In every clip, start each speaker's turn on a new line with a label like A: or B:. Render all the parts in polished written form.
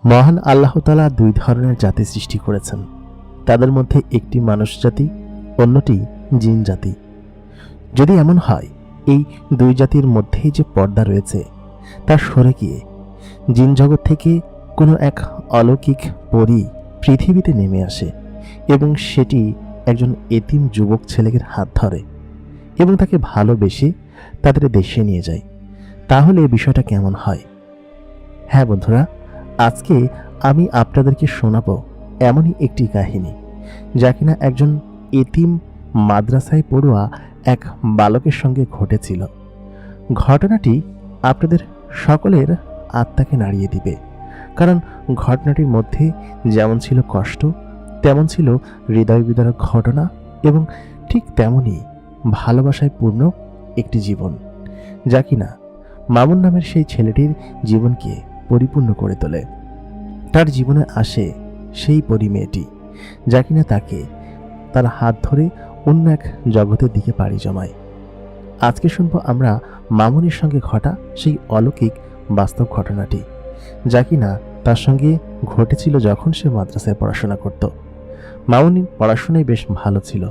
A: মহান আল্লাহ তাআলা দুই ধরনের জাতি সৃষ্টি করেছেন। তাদের মধ্যে একটি মানুষ জাতি, অন্যটি জিন জাতি। যদি এমন হয় এই দুই জাতির মধ্যেই যে পর্দা রয়েছে তা সরে গিয়ে জিন জগৎ থেকে কোনো এক অলৌকিক পরী পৃথিবীতে নেমে আসে এবং সেটি একজন এতিম যুবক ছেলের হাত ধরে এবং তাকে ভালোবেসে তাদের দেশে নিয়ে যায়, তাহলে বিষয়টা কেমন হয়? হ্যাঁ বন্ধুরা, আজকে আমি আপনাদেরকে শোনাবো এমনই একটি কাহিনী যা কিনা একজন এতিম মাদ্রাসায় পড়ুয়া এক বালকের সঙ্গে ঘটেছিল। ঘটনাটি আপনাদের সকলের আত্মাকে নাড়িয়ে দিবে, কারণ ঘটনাটির মধ্যে যেমন ছিল কষ্ট, তেমন ছিল হৃদয় বিদারক ঘটনা এবং ঠিক তেমনই ভালোবাসায় পূর্ণ একটি জীবন, যা কিনা মামুন নামের সেই ছেলেটির জীবনকে পরিপূর্ণ করে তোলে। তার জীবনে আসে সেই পরী মেয়েটি, যা কিনা তাকে তার হাত ধরে অন্য এক জগতের দিকে পাড়ি জমায়। আজকে শুনবো আমরা মামুনের সঙ্গে ঘটা সেই অলৌকিক বাস্তব ঘটনাটি, যা কিনা তার সঙ্গে ঘটেছিল যখন সে মাদ্রাসায় পড়াশোনা করত। মামুনি পড়াশোনায় বেশ ভালো ছিল,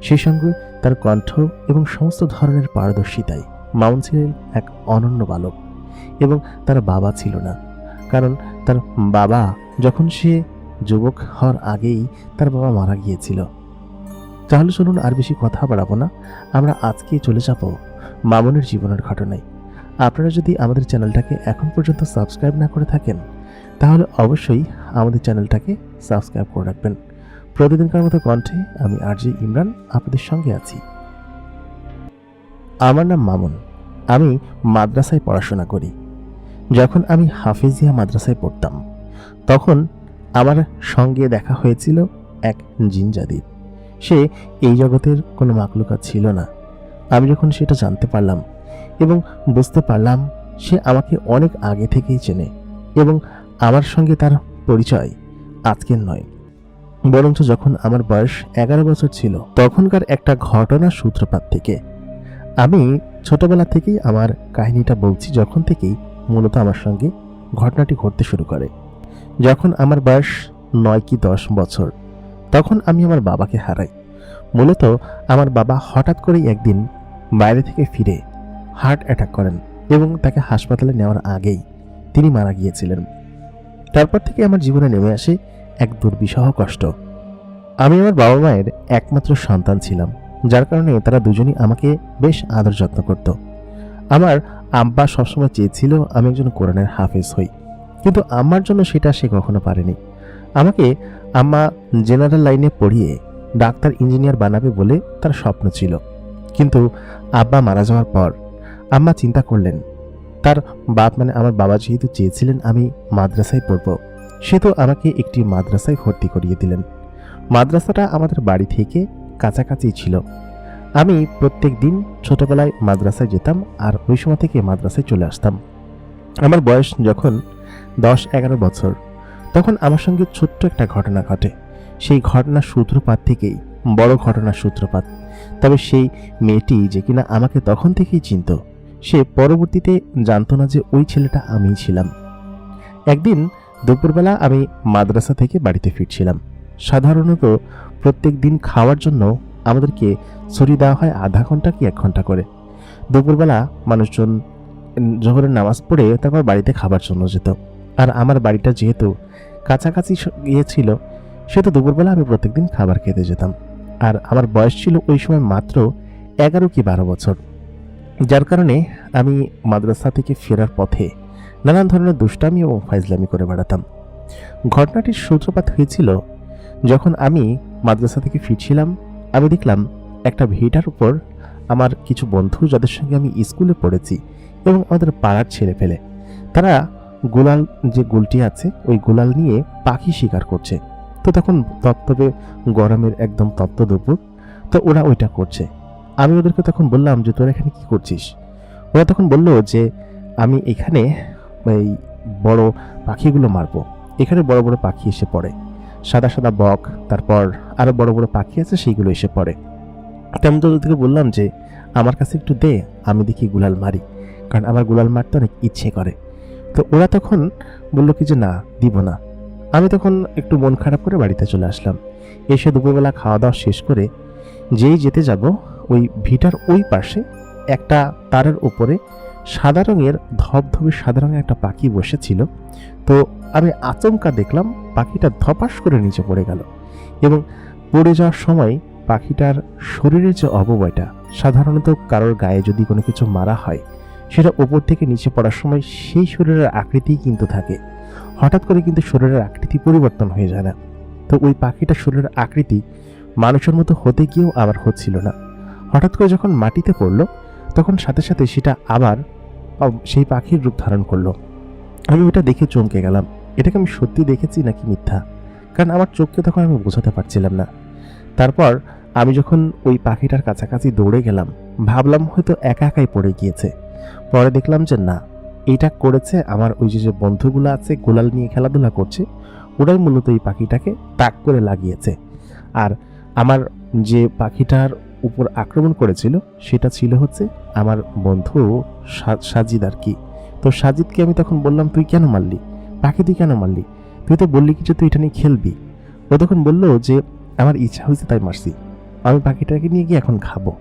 A: সেই সঙ্গে তার কণ্ঠ এবং সমস্ত ধরনের পারদর্শিতায় মামুন ছিলেন এক অনন্য বালক। এবং তার বাবা ছিল না, কারণ তার বাবা যখন সে যুবক হওয়ার আগেই তার বাবা মারা গিয়েছিল। তাহলে শুনুন, আর বেশি কথা বাড়াবো না, আমরা আজকে চলে যাব মামুনের জীবনের ঘটনায়। আপনারা যদি আমাদের চ্যানেলটাকে এখন পর্যন্ত সাবস্ক্রাইব না করে থাকেন তাহলে অবশ্যই আমাদের চ্যানেলটাকে সাবস্ক্রাইব করে রাখবেন। প্রতিদিনকার মতো কণ্ঠে আমি আরজে ইমরান আপনাদের সঙ্গে আছি। আমার নাম মামুন, আমি মাদ্রাসায় পড়াশোনা করি। যখন আমি হাফেজিয়া মাদ্রাসায় পড়তাম তখন আমার সঙ্গে দেখা হয়েছিল এক জিন জাতির। সে এই জগতের কোনো মাকলুকাত ছিল না। আমি যখন সেটা জানতে পারলাম এবং বুঝতে পারলাম সে আমাকে অনেক আগে থেকেই চেনে এবং আমার সঙ্গে তার পরিচয় আজকের নয়, বরঞ্চ যখন আমার বয়স 11 বছর ছিল তখনকার একটা ঘটনার সূত্রপাত থেকে। আমি ছোটবেলা থেকেই আমার কাহিনীটা বলছি, যখন থেকেই মূলত আমার সঙ্গে ঘটনাটি ঘটতে শুরু করে। যখন আমার বয়স 9 কি 10 বছর তখন আমি আমার বাবাকে হারাই। মূলত আমার বাবা হঠাৎ করেই একদিন বাইরে থেকে ফিরে হার্ট অ্যাটাক করেন এবং তাকে হাসপাতালে নেওয়ার আগেই তিনি মারা গিয়েছিলেন। তারপর থেকে আমার জীবনে নেমে আসে এক দুর্বিষহ কষ্ট। আমি আমার বাবা মায়ের একমাত্র সন্তান ছিলাম, যার কারণে তারা দুজনই আমাকে বেশ আদর যত্ন করত। আমার আব্বা সবসময় চেয়েছিল আমি একজন কোরআনের হাফেজ হই, কিন্তু আম্মার জন্য সেটা সে কখনো পারেনি। আমাকে আম্মা জেনারেল লাইনে পড়িয়ে ডাক্তার ইঞ্জিনিয়ার বানাবে বলে তার স্বপ্ন ছিল। কিন্তু আব্বা মারা যাওয়ার পর আম্মা চিন্তা করলেন, তার বাপ মানে আমার বাবা যেহেতু চেয়েছিলেন আমি মাদ্রাসায় পড়ব, সে তো আমাকে একটি মাদ্রাসায় ভর্তি করিয়ে দিলেন। মাদ্রাসাটা আমাদের বাড়ি থেকে কাছাকাছি ছিল। আমি প্রত্যেক দিন ছোটবেলায় মাদ্রাসায় যেতাম আর ওই সময় থেকে মাদ্রাসায় চলে আসতাম। আমার বয়স যখন 10-11 বছর তখন আমার সঙ্গে ছোট্ট একটা ঘটনা ঘটে। সেই ঘটনার সূত্রপাত থেকেই বড় ঘটনার সূত্রপাত। তবে সেই মেয়েটি যে কিনা আমাকে তখন থেকেই চিনত, সে পরবর্তীতে জানতো না যে ওই ছেলেটা আমিই ছিলাম। একদিন দুপুরবেলা আমি মাদ্রাসা থেকে বাড়িতে ফিরছিলাম। সাধারণত প্রত্যেক দিন খাওয়ার জন্য আমাদেরকে ছুটি দেওয়া হয় আধা ঘন্টা কি 1 ঘন্টা করে। দুপুরবেলা মানুষজন জোহরের নামাজ পড়ে তারপর বাড়িতে খাবার জন্য যেত, আর আমার বাড়িটা যেহেতু কাছাকাছি গিয়েছিল সেহেতু দুপুরবেলা আমি প্রত্যেকদিন খাবার খেতে যেতাম। আর আমার বয়স ছিল ওই সময় মাত্র 11 কি 12 বছর, যার কারণে আমি মাদ্রাসা থেকে ফেরার পথে নানান ধরনের দুষ্টামি এবং ফাইজলামি করে বেড়াতাম। ঘটনাটির সূত্রপাত হয়েছিল যখন আমি মাদ্রাসা থেকে ফিরছিলাম। আমি দেখলাম একটা ভিটার উপর আমার কিছু বন্ধু, যাদের সঙ্গে আমি স্কুলে পড়েছি এবং আমাদের পাড়ার ছেলে ফেলে, তারা গুলাল, যে গুলটি আছে ওই গুলাল নিয়ে পাখি শিকার করছে। তো তখন তপ্তবে গরমের একদম তপ্ত দুপুর, তো ওরা ওইটা করছে। আমি ওদেরকে তখন বললাম যে তোরা এখানে কি করছিস? ওরা তখন বলল যে আমি এখানে এই বড় পাখিগুলো মারবো। এখানে বড় বড় পাখি এসে পড়ে, সাদা সাদা বক, তারপর আরো বড় বড় পাখি আছে সেইগুলো এসে পড়ে। তেমন তো ওদেরকে বললাম যে আমার কাছে একটু দে, আমি দেখি গুলাল মারি, কারণ আমার গুলাল মারতে অনেক ইচ্ছে করে। তো তো ওরা তখন বললো কি যে না, দিব না। আমি তখন একটু মন খারাপ করে বাড়িতে চলে আসলাম। এসে দুপুরবেলা খাওয়া দাওয়া শেষ করে যেই যেতে যাব, ওই ভিটার ওই পাশে একটা তারের উপরে সাদা রঙের, ধবধবে সাদা রঙের একটা পাখি বসেছিল। তো আমি আচমকা দেখলাম পাখিটা ধপাস করে নিচে পড়ে গেল, এবং পড়ে যাওয়ার সময় পাখিটার শরীরের যে অবয়বটা, সাধারণত কারোর গায়ে যদি কোনো কিছু মারা হয় সেটা ওপর থেকে নিচে পড়ার সময় সেই শরীরের আকৃতি কিন্তু থাকে, হঠাৎ করে কিন্তু শরীরের আকৃতি পরিবর্তন হয়ে যায় না। তো ওই পাখিটার শরীরের আকৃতি মানুষের মতো হতে গিয়েও আবার হচ্ছিল না। হঠাৎ করে যখন মাটিতে পড়লো তখন সাথে সাথে সেটা আবার সেই পাখির রূপ ধারণ করলো। আমি ওটা দেখে চমকে গেলাম, এটাকে আমি সত্যি দেখেছি নাকি মিথ্যা, কারণ আমার চোখকে তখন আমি বোঝাতে পারছিলাম না। তারপর আমি যখন ওই পাখিটার কাছাকাছি দৌড়ে গেলাম, ভাবলাম হয়তো একা একাই পড়ে গিয়েছে। পরে দেখলাম যে না, এটা করেছে আমার ওই যে বন্ধুগুলো আছে গোলাল নিয়ে খেলাধুলা করছে, ওরাই মূলত এই পাখিটাকে তাক করে লাগিয়েছে। আর আমার যে পাখিটার উপর আক্রমণ করেছিল সেটা ছিল হচ্ছে আমার বন্ধু সাজিদ আর কি। তো সাজিদকে আমি তখন বললাম, তুই কেন মারলি পাখি, তুই কেন মারলি, তুই তো বললি কি যে তুই এটা নিয়ে খেলবি। ও তখন বললো যে আমার ইচ্ছা হয়েছে তাই মারছি, আমি পাখিটাকে নিয়ে গিয়ে এখন খাবো।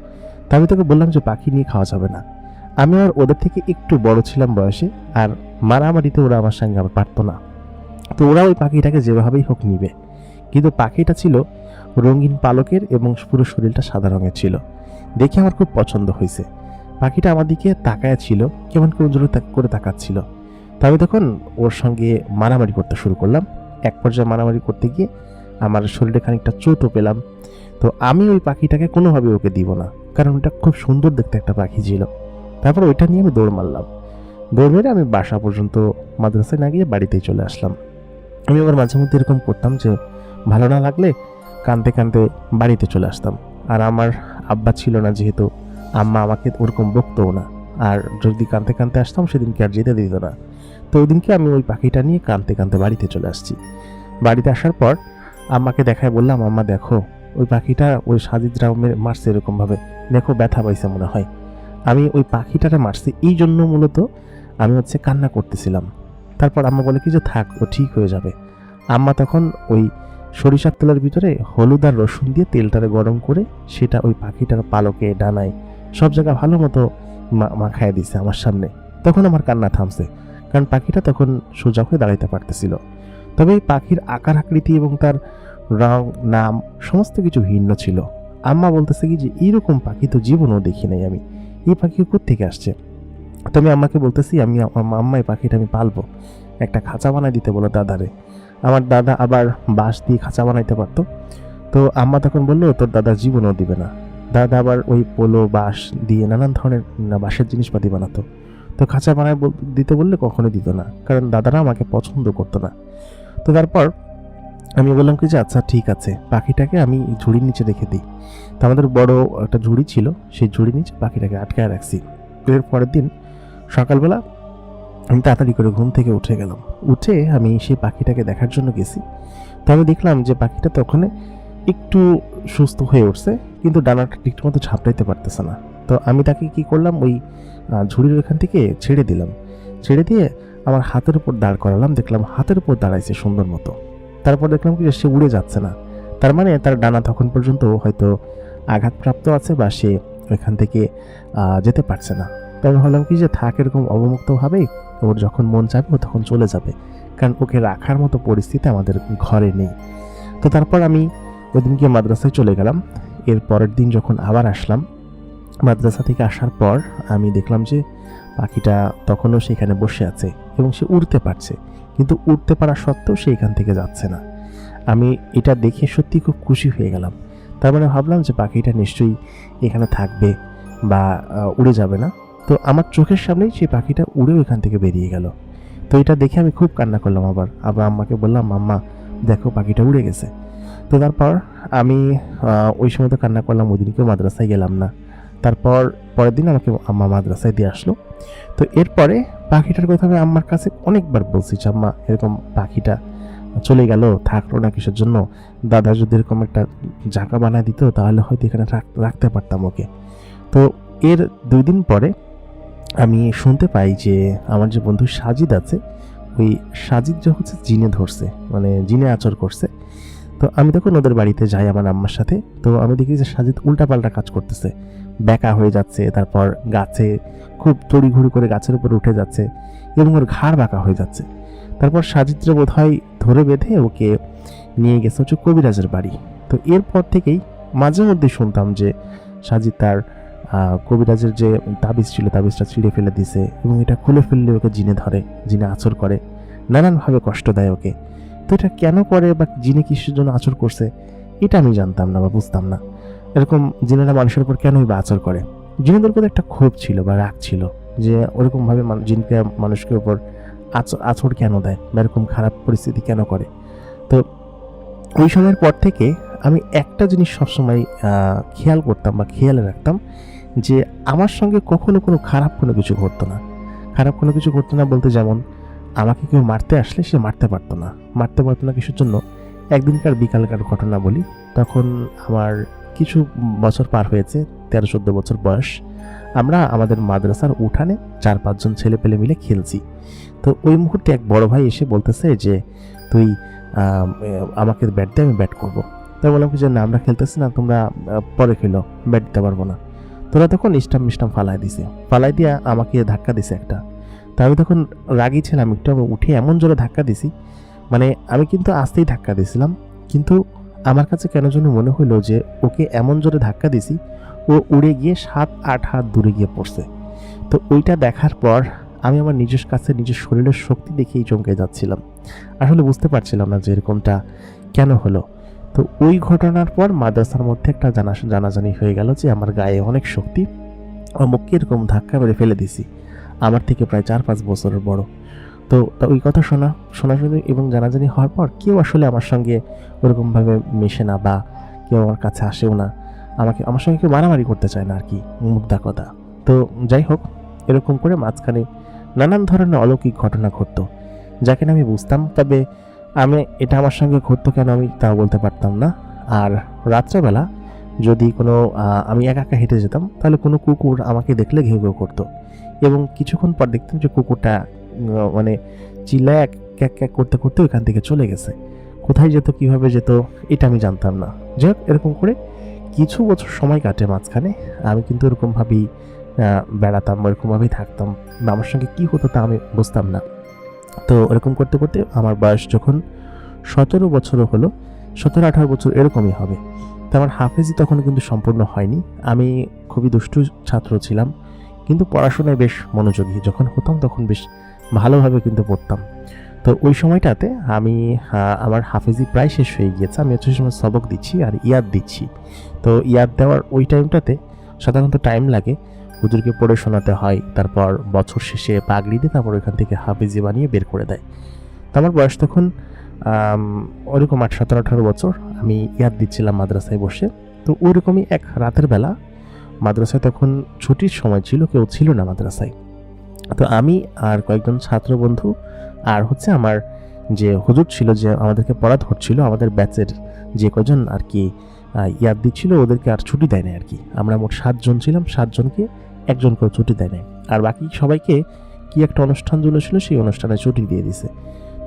A: তা আমি তোকে বললাম যে পাখি নিয়ে খাওয়া যাবে না। আমি আর ওদের থেকে একটু বড় ছিলাম বয়সে, আর মারামারিতে ওরা আমার সঙ্গে আবার পারতো না। তো ওরা ওই পাখিটাকে যেভাবেই হোক নিবে, কিন্তু পাখিটা ছিল রঙিন পালকের এবং পুরো শরীরটা সাদা রঙের ছিল। দেখে আমার খুব পছন্দ হয়েছে। পাখিটা আমার দিকে তাকায় ছিল, কেমন করে তাকাচ্ছিল। তবে তখন ওর সঙ্গে মারামারি করতে শুরু করলাম। এক পর্যায়ে মারামারি করতে গিয়ে আমার শরীরে খানিকটা চোটও পেলাম। তো আমি ওই পাখিটাকে কোনোভাবে ওকে দিব না, কারণ ওটা খুব সুন্দর দেখতে একটা পাখি ছিল। তারপর ওইটা নিয়ে আমি দৌড় মারলাম। দৌড় মেরে আমি বাসা পর্যন্ত মাদ্রাসায় না গিয়ে বাড়িতেই চলে আসলাম। আমি আবার মাঝে মধ্যে এরকম করতাম যে ভালো না লাগলে কাঁদতে কাঁদতে বাড়িতে চলে আসতাম। আর আমার আব্বা ছিল না, যেহেতু আম্মা আমাকে ওরকম বকতও না, আর যদি কাঁদতে কাঁদতে আসতাম সেদিনকে আর যেতে দিত না। তো ওই দিনকে আমি ওই পাখিটা নিয়ে কাঁদতে কাঁদতে বাড়িতে চলে আসছি। বাড়িতে আসার পর আম্মাকে দেখায় বললাম, আম্মা দেখো ওই পাখিটা ওই সাজিদরাও মারছে এরকমভাবে, দেখো ব্যথা পাইছে মনে হয়। আমি ওই পাখিটারে মারছি এই জন্য মূলত আমি কান্না করতেছিলাম। তারপর আম্মা বলে কি যে থাক, ও ঠিক হয়ে যাবে। আম্মা তখন ওই সরিষার তেলের ভিতরে হলুদ আর রসুন দিয়ে তেলটারে গরম করে সেটা ওই পাখিটার পালকে, ডানায় সব জায়গা ভালো মতো মাখায় দিছে আমার সামনে। তখন আমার কান্না থামছে, কারণ পাখিটা তখন সোজা হয়ে দাঁড়াইতে পারতেছিল। তবে এই পাখির আকার আকৃতি এবং তার রং, নাম সমস্ত কিছু ভিন্ন ছিল। আম্মা বলতেছে কি যে এইরকম পাখি তো জীবনেও দেখি নাই আমি, এই পাখি কোত্থেকে আসছে। তো আমি আম্মাকে বলতেছি, আম্মা এই পাখিটা আমি পালবো, একটা খাঁচা বানাই দিতে বলো দাদারে। আমার দাদা আবার বাঁশ দিয়ে খাঁচা বানাইতে পারতো। তো আম্মা তখন বললো তোর দাদা জীবনেও দিবে না। দাদা আবার ওই পোলো, বাঁশ দিয়ে নানান ধরনের বাঁশের জিনিসপাতি বানাতো। তো খাঁচা বানায় দিতে বললে কখনোই দিত না, কারণ দাদারা আমাকে পছন্দ করতো না। তো তারপর আমি বললাম কি যে আচ্ছা ঠিক আছে, পাখিটাকে আমি ঝুড়ির নিচে রেখে দিই। তো আমাদের বড় একটা ঝুড়ি ছিল, সেই ঝুড়ির নিচে পাখিটাকে আটকায় রাখছি। এর পরের দিন সকালবেলা আমি তাড়াতাড়ি করে ঘুম থেকে উঠে গেলাম। উঠে আমি সেই পাখিটাকে দেখার জন্য গেছি। তো আমি দেখলাম যে পাখিটা তো ওখানে একটু সুস্থ হয়ে উঠছে, কিন্তু ডানাটা ঠিক মতো ঝাপটাইতে পারতেছে না। তো আমি তাকে কি করলাম, ওই ঝুড়ির ওখান থেকে ছেড়ে দিলাম। ছেড়ে দিয়ে আমার হাতের উপর দাঁড় করালাম। দেখলাম হাতের উপর দাঁড়াইছে সুন্দর মতো। তারপর দেখলাম কি সে উড়ে যাচ্ছে না, তার মানে তার ডানা তখন পর্যন্ত হয়তো আঘাতপ্রাপ্ত আছে বা সে ওইখান থেকে যেতে পারছে না। তো আমি ভাবলাম কি যে থাক, এরকম অবমুক্তভাবেই ওর যখন মন চাইবে ও তখন চলে যাবে, কারণ ওকে রাখার মতো পরিস্থিতি আমাদের ঘরে নেই। তো তারপর আমি ওই দিনকে মাদ্রাসায় চলে গেলাম। এর পরের দিন যখন আবার আসলাম, মাদ্রাসা থেকে আসার পর আমি দেখলাম যে পাখিটা তখনও সেখানে বসে আছে এবং সে উড়তে পারছে, কিন্তু উড়তে পারা সত্ত্বেও সে এখান থেকে যাচ্ছে না। আমি এটা দেখে সত্যি খুব খুশি হয়ে গেলাম। তার মানে ভাবলাম যে পাখিটা নিশ্চয়ই এখানে থাকবে বা উড়ে যাবে না। তো আমার চোখের সামনেই সেই পাখিটা উড়েও এখান থেকে বেরিয়ে গেল। তো এটা দেখে আমি খুব কান্না করলাম। আবার আম্মাকে বললাম, আম্মা দেখো পাখিটা উড়ে গেছে। তো তারপর আমি ওই সময় তো কান্না করলাম, ওই দিনকেও মাদ্রাসায় গেলাম না। তারপর পরের দিন আমাকে আম্মা মাদ্রাসায় দিয়ে আসলো। তো এরপরে পাখিটার কথা আমি আম্মার কাছে অনেকবার বলছি যে আম্মা এরকম পাখিটা চলে গেল, থাকলো না কিসের জন্য, দাদা যদি এরকম একটা জায়গা বানায় দিত তাহলে হয়তো এখানে রাখতে পারতাম ওকে। তো এর 2 দিন পরে আমি শুনতে পাই যে আমার যে বন্ধু সাজিদ আছে, ওই সাজিদ যে হচ্ছে জিনে ধরছে, মানে জিনে আচর করছে। তো আমি তখন ওদের বাড়িতে যাই আমার আম্মার সাথে। তো আমি দেখি যে সাজিদ উল্টাপাল্টা কাজ করতেছে, বেঁকা হয়ে যাচ্ছে, তারপর গাছে খুব তড়িঘড়ি করে গাছের উপর উঠে যাচ্ছে এবং ওর ঘাড় বাঁকা হয়ে যাচ্ছে। তারপর সাজিদরে বোধ হয় ধরে বেঁধে ওকে নিয়ে গেছে হচ্ছে কবিরাজের বাড়ি। তো এরপর থেকেই মাঝে মধ্যে শুনতাম যে সাজিদ তার কবিরাজের যে তাবিজ ছিল তাবিজটা ছিঁড়ে ফেলে দিছে এবং এটা খুলে ফেললে ওকে জিনে ধরে, জিনে আচর করে, নানানভাবে কষ্ট দেয় ওকে। তো এটা কেন করে বা জিনে কিসের জন্য আচর করছে এটা আমি জানতাম না বা বুঝতাম না। এরকম জিনেরা মানুষের উপর কেনই বা আচর করে? জিনেদের প্রতি একটা ক্ষোভ ছিল বা রাগ ছিল যে ওরকমভাবে জিনকে মানুষকে উপর আচর কেন দেয় বা এরকম খারাপ পরিস্থিতি কেন করে। তো ওই সময়ের পর থেকে আমি একটা জিনিস সবসময় খেয়াল করতাম বা খেয়ালে রাখতাম যে আমার সঙ্গে কখনো কোনো খারাপ কোনো কিছু ঘটতো না। খারাপ কোনো কিছু ঘটতো না বলতে যেমন আমাকে কেউ মারতে আসলে সে মারতে পারতো না কিছুর জন্য। একদিনকার বিকালকার ঘটনা বলি। তখন আমার কিছু বছর পার হয়েছে, 13-14 বছর বয়স। আমরা আমাদের মাদ্রাসার উঠানে 4-5 জন ছেলে পেলে মিলে খেলছি। তো ওই মুহূর্তে এক বড় ভাই এসে বলতেছে যে তুই আমাকে ব্যাট দে, আমি ব্যাট করবো। তাই বললাম কি যে না, আমরা খেলতেছি না, তোমরা পরে খেলো, ব্যাট দিতে পারবো না। তোরা তখন মিষ্টাম ফালাই দিয়া আমাকে ধাক্কা দিছে একটা। তা আমি তখন রাগী ছিলাম একটু, আমি উঠে এমন জোরে ধাক্কা দিছি, মানে আমি কিন্তু আস্তেই ধাক্কা দিয়েছিলাম, কিন্তু আমার কাছে কেন যেন মনে হলো যে ওকে এমন জোরে ধাক্কা দিছি ও উড়ে গিয়ে 7-8 হাত দূরে গিয়ে পড়ছে। তো ওইটা দেখার পর আমি আমার নিজের কাছে নিজের শরীরের শক্তি দেখেই চমকে যাচ্ছিলাম। আসলে বুঝতে পারছিলাম না যে এরকমটা কেন হলো। তো ওই ঘটনার পর মাদ্রাসার মধ্যে একটা জানাজানি হয়ে গেল যে আমার গায়ে অনেক শক্তি, অমুককে এরকম ধাক্কা মেরে ফেলে দিছি, আমার থেকে প্রায় 4-5 বছরের বড়। তো ওই কথা শোনাশুনি এবং জানাজানি হওয়ার পর কেউ আসলে আমার সঙ্গে ওরকমভাবে মেশে না বা কেউ আমার কাছে আসেও না, আমার সঙ্গে কেউ মারামারি করতে চায় না আর কি, মুদ্রা কথা। তো যাই হোক, এরকম করে মাঝখানে নানান ধরনের অলৌকিক ঘটনা ঘটতো যা কিনা আমি বুঝতাম, তবে এটা আমার সঙ্গে ঘটতো কেন আমি তাও বলতে পারতাম না। আর রাত্রেবেলা যদি কোনো আমি একা একা হেঁটে যেতাম, তাহলে কোনো কুকুর আমাকে দেখলে ঘেউ ঘেউ করতো এবং কিছুক্ষণ পর দেখতাম যে কুকুরটা মানে চিল্লায় ক্যাক ক্যাক করতে করতে ওইখান থেকে চলে গেছে। কোথায় যেত, কিভাবে যেত, এটা আমি জানতাম না। যাই হোক, এরকম করে কিছু বছর সময় কাটে মাঝখানে। আমি কিন্তু এরকমভাবেই বেড়াতাম, এরকমভাবেই থাকতাম, আমার সঙ্গে কী হতো তা আমি বুঝতাম না। তো এরকম করতে করতে আমার বয়স যখন 17 বছরও হলো, 17-18 বছর এরকমই হবে, তো আমার হাফেজি তখন কিন্তু সম্পূর্ণ হয়নি। আমি খুবই দুষ্টু ছাত্র ছিলাম, কিন্তু পড়াশোনায় বেশ মনোযোগী। যখন হতাম তখন বেশ ভালোভাবে কিন্তু পড়তাম। তো ওই সময়টাতে আমি আমার হাফেজি প্রায় শেষ হয়ে গিয়েছে। আমি হচ্ছে সময় সবক দিচ্ছি আর ইয়াদ দিচ্ছি। তো ইয়াদ দেওয়ার ওই টাইমটাতে সাধারণত টাইম লাগে, হুজুরকে পড়ে শোনাতে হয়, তারপর বছর শেষে পাগড়ি দিয়ে তারপর ওইখান থেকে হাফেজি বানিয়ে বের করে দেয়। তো আমার বয়স তখন ওরকম 17-18 বছর। আমি ইয়াদ দিচ্ছিলাম মাদ্রাসায় বসে। তো ওইরকমই এক রাতের বেলা, মাদ্রাসায় তখন ছুটির সময় ছিল, কেউ ছিল না মাদ্রাসায়। তো আমি আর কয়েকজন ছাত্র বন্ধু আর হচ্ছে আমার যে হুজুর ছিল, যে আমাদেরকে পড়া ধরছিল, আমাদের ব্যাচের যে কজন আর কি ইয়াদ দিচ্ছিল, ওদেরকে আর ছুটি দেয় নাই আর কি। আমরা মোট 7 জন ছিলাম, 7 জনকে একজনকেও ছুটি দেয় নাই, আর বাকি সবাইকে কি একটা অনুষ্ঠান ছিল, সেই অনুষ্ঠানে ছুটি দিয়ে দিছে।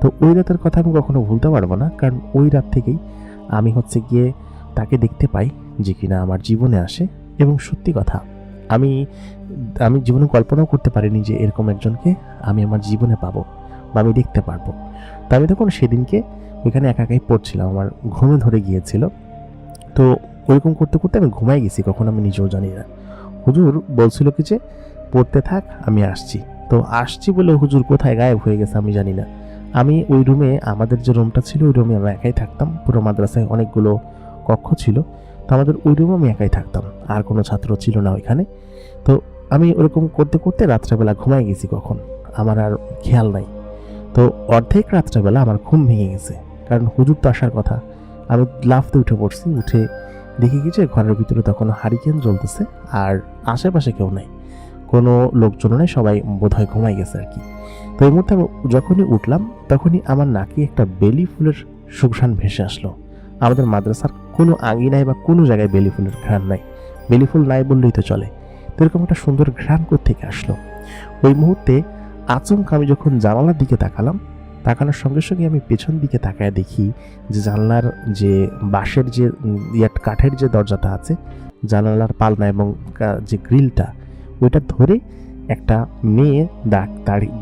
A: তো ওই রাতের কথা আমি কখনো ভুলতে পারবো না, কারণ ওই রাত থেকেই আমি হচ্ছে গিয়ে তাকে দেখতে পাই যে কিনা আমার জীবনে আসে। এবং সত্যি কথা, আমি জীবনে কল্পনাও করতে পারিনি যে এরকম একজনকে আমি আমার জীবনে পাবো বা আমি দেখতে পারবো। তো আমি তখন সেদিনকে ওইখানে একা একাই পড়ছিলাম, আমার ঘুমে ধরে গিয়েছিল। তো ওইরকম করতে করতে আমি ঘুমাই গেছি, কখন আমি নিজেও জানি না। হুজুর বলছিল কি যে পড়তে থাক, আমি আসছি। তো আসছি বলে হুজুর কোথায় গায়েব হয়ে গেছে আমি জানি না। আমি ওই রুমে, আমাদের যে রুমটা ছিল ওই রুমে আমি একাই থাকতাম। পুরো মাদ্রাসায় অনেকগুলো কক্ষ ছিল, তো আমাদের ওই রুমে আমি একাই থাকতাম, আর কোনো ছাত্র ছিল না ওইখানে। তো আমি ওরকম করতে করতে রাত্রেবেলা ঘুমাই গেছি, কখন আমার আর খেয়াল নাই। তো অর্ধেক রাত্রেবেলা আমার ঘুম ভেঙে গেছে, কারণ হুজুর তো আসার কথা। আমি লাফতে উঠে পড়ছি, উঠে দেখি কি যে ঘরের ভিতরে তখন হারিকেন জ্বলতেছে আর আশেপাশে কেউ নাই, কোনো লোকজন নেই, সবাই বোধহয় ঘুমাই গেছে আর কি। তো এই মুহূর্তে আমি যখনই উঠলাম তখনই আমার নাকে একটা বেলি ফুলের সুঘ্রাণ ভেসে আসলো। আমাদের মাদ্রাসার কোনো আঙিনায় বা কোনো জায়গায় বেলি ফুলের ঘ্রাণ নাই, বেলি ফুল নাই বললেই তো চলে। তো এরকম একটা সুন্দর ঘ্রাণ কোত্থেকে আসলো? ওই মুহূর্তে আচমকা আমি যখন জানালার দিকে তাকালাম, তাকানোর সঙ্গে সঙ্গে আমি পেছন দিকে তাকায় দেখি যে জানলার যে বাঁশের যে কাঠের যে দরজাটা আছে, জানালার পালনা এবং যে গ্রিলটা, ওইটা ধরে একটা মেয়ে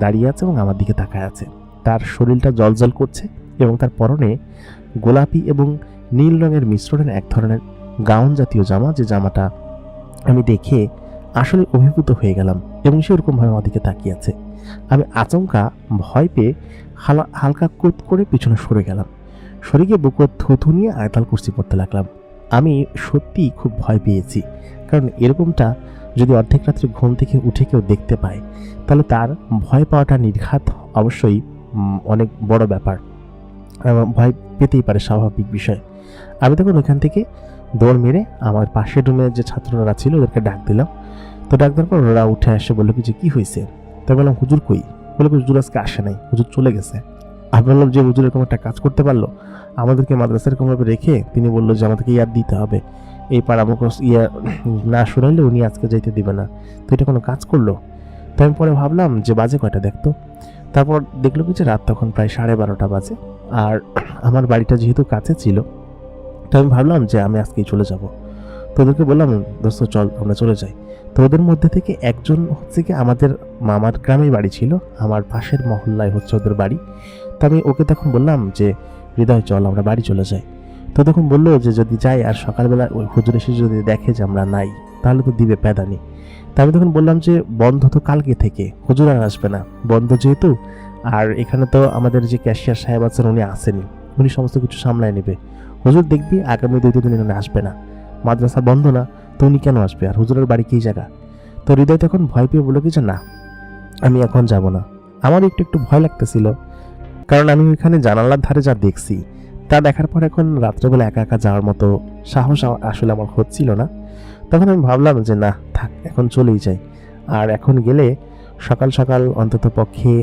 A: দাঁড়িয়ে আছে এবং আমার দিকে তাকায় আছে। তার শরীরটা জ্বলজ্বল করছে এবং তার পরনে গোলাপি এবং নীল রঙের মিশ্রণের এক ধরনের গাউন জাতীয় জামা, যে জামাটা আমি দেখে আসলে অভিভূত হয়ে গেলাম এবং সে ওরকমভাবে আমার দিকে তাকিয়ে আছে। আমি আচমকা ভয় পেয়ে হালকা কুত করে পিছনে সরে গেলাম। সরে গিয়ে বুকে থুথু নিয়ে আয়তাল কুরসি পড়তে লাগলাম। আমি সত্যিই খুব ভয় পেয়েছি, কারণ এরকমটা যদি অর্ধেক রাত্রে ঘুম থেকে উঠে কেউ দেখতে পায় তাহলে তার ভয় পাওয়াটা নির্ঘাত অবশ্যই অনেক বড় ব্যাপার, ভয় পেতেই পারে, স্বাভাবিক বিষয়। আমি তখন ওইখান থেকে দৌড় মেরে আমার পাশের রুমে যে ছাত্ররা ছিল ওদেরকে ডাক দিলাম। তো ডাক দেওয়ার পর ওরা উঠে আসে, বললো কি যে কী হয়েছে? তাই বললাম হুজুর কই? বলে হুজুর আজকে আসে নাই, হুজুর চলে গেছে। আমি বললাম যে হুজুর এরকম একটা কাজ করতে পারলো, আমাদেরকে মাদ্রাসার এরকমভাবে রেখে তিনি বললো যে আমাদেরকে ইয়াদ দিতে হবে, এই পাড়ামুখ না শুনাইলে উনি আজকে যাইতে দিবে না। তো এটা কোনো কাজ করলো? তো আমি পরে ভাবলাম যে বাজে কয়টা দেখতো। তারপর দেখলো কি যে রাত তখন প্রায় 12:30 বাজে, আর আমার বাড়িটা যেহেতু কাছে ছিল, তো আমি ভাবলাম যে আমি আজকেই চলে যাব। তো ওদেরকে বললাম দোস্ত চল আমরা চলে যাই। তো ওদের মধ্যে থেকে একজন হচ্ছে কি আমাদের মামার গ্রামেই বাড়ি ছিল, আমার পাশের মহল্লায় হচ্ছে ওদের বাড়ি। তো আমি ওকে তখন বললাম যে হৃদয় চল আমরা বাড়ি চলে যাই। তো তখন বললো যে যদি যাই আর সকালবেলা ওই হুজুর এসে যদি দেখে যে আমরা নাই তাহলে তো দিবে প্যাদানি। তা আমি তখন বললাম যে বন্ধ তো কালকে থেকে, হুজুর আর আসবে না, বন্ধ যেহেতু। আর এখানে তো আমাদের যে ক্যাশিয়ার সাহেব আছেন উনি আসেনি, উনি সমস্ত কিছু সামলায় নেবে। হুজুর দেখবি আগামী 2 দিন এখানে আসবে না, মাদ্রাসা বন্ধ না, তো উনি কেন আসবে, আর হুজুরের বাড়ি কী জায়গা? তো হৃদয় তখন ভয় পেয়ে বললো কি যে না আমি এখন যাব না। আমার একটু একটু ভয় লাগতেছিল, কারণ আমি ওইখানে জানালার ধারে যা দেখছি তা দেখার পর এখন রাত্রেবেলা একা একা যাওয়ার মতো সাহস আসলে আমার হচ্ছিল না। তখন আমি ভাবলাম যে না থাক, এখন চলেই যাই। আর এখন গেলে সকাল সকাল অন্তত পক্ষে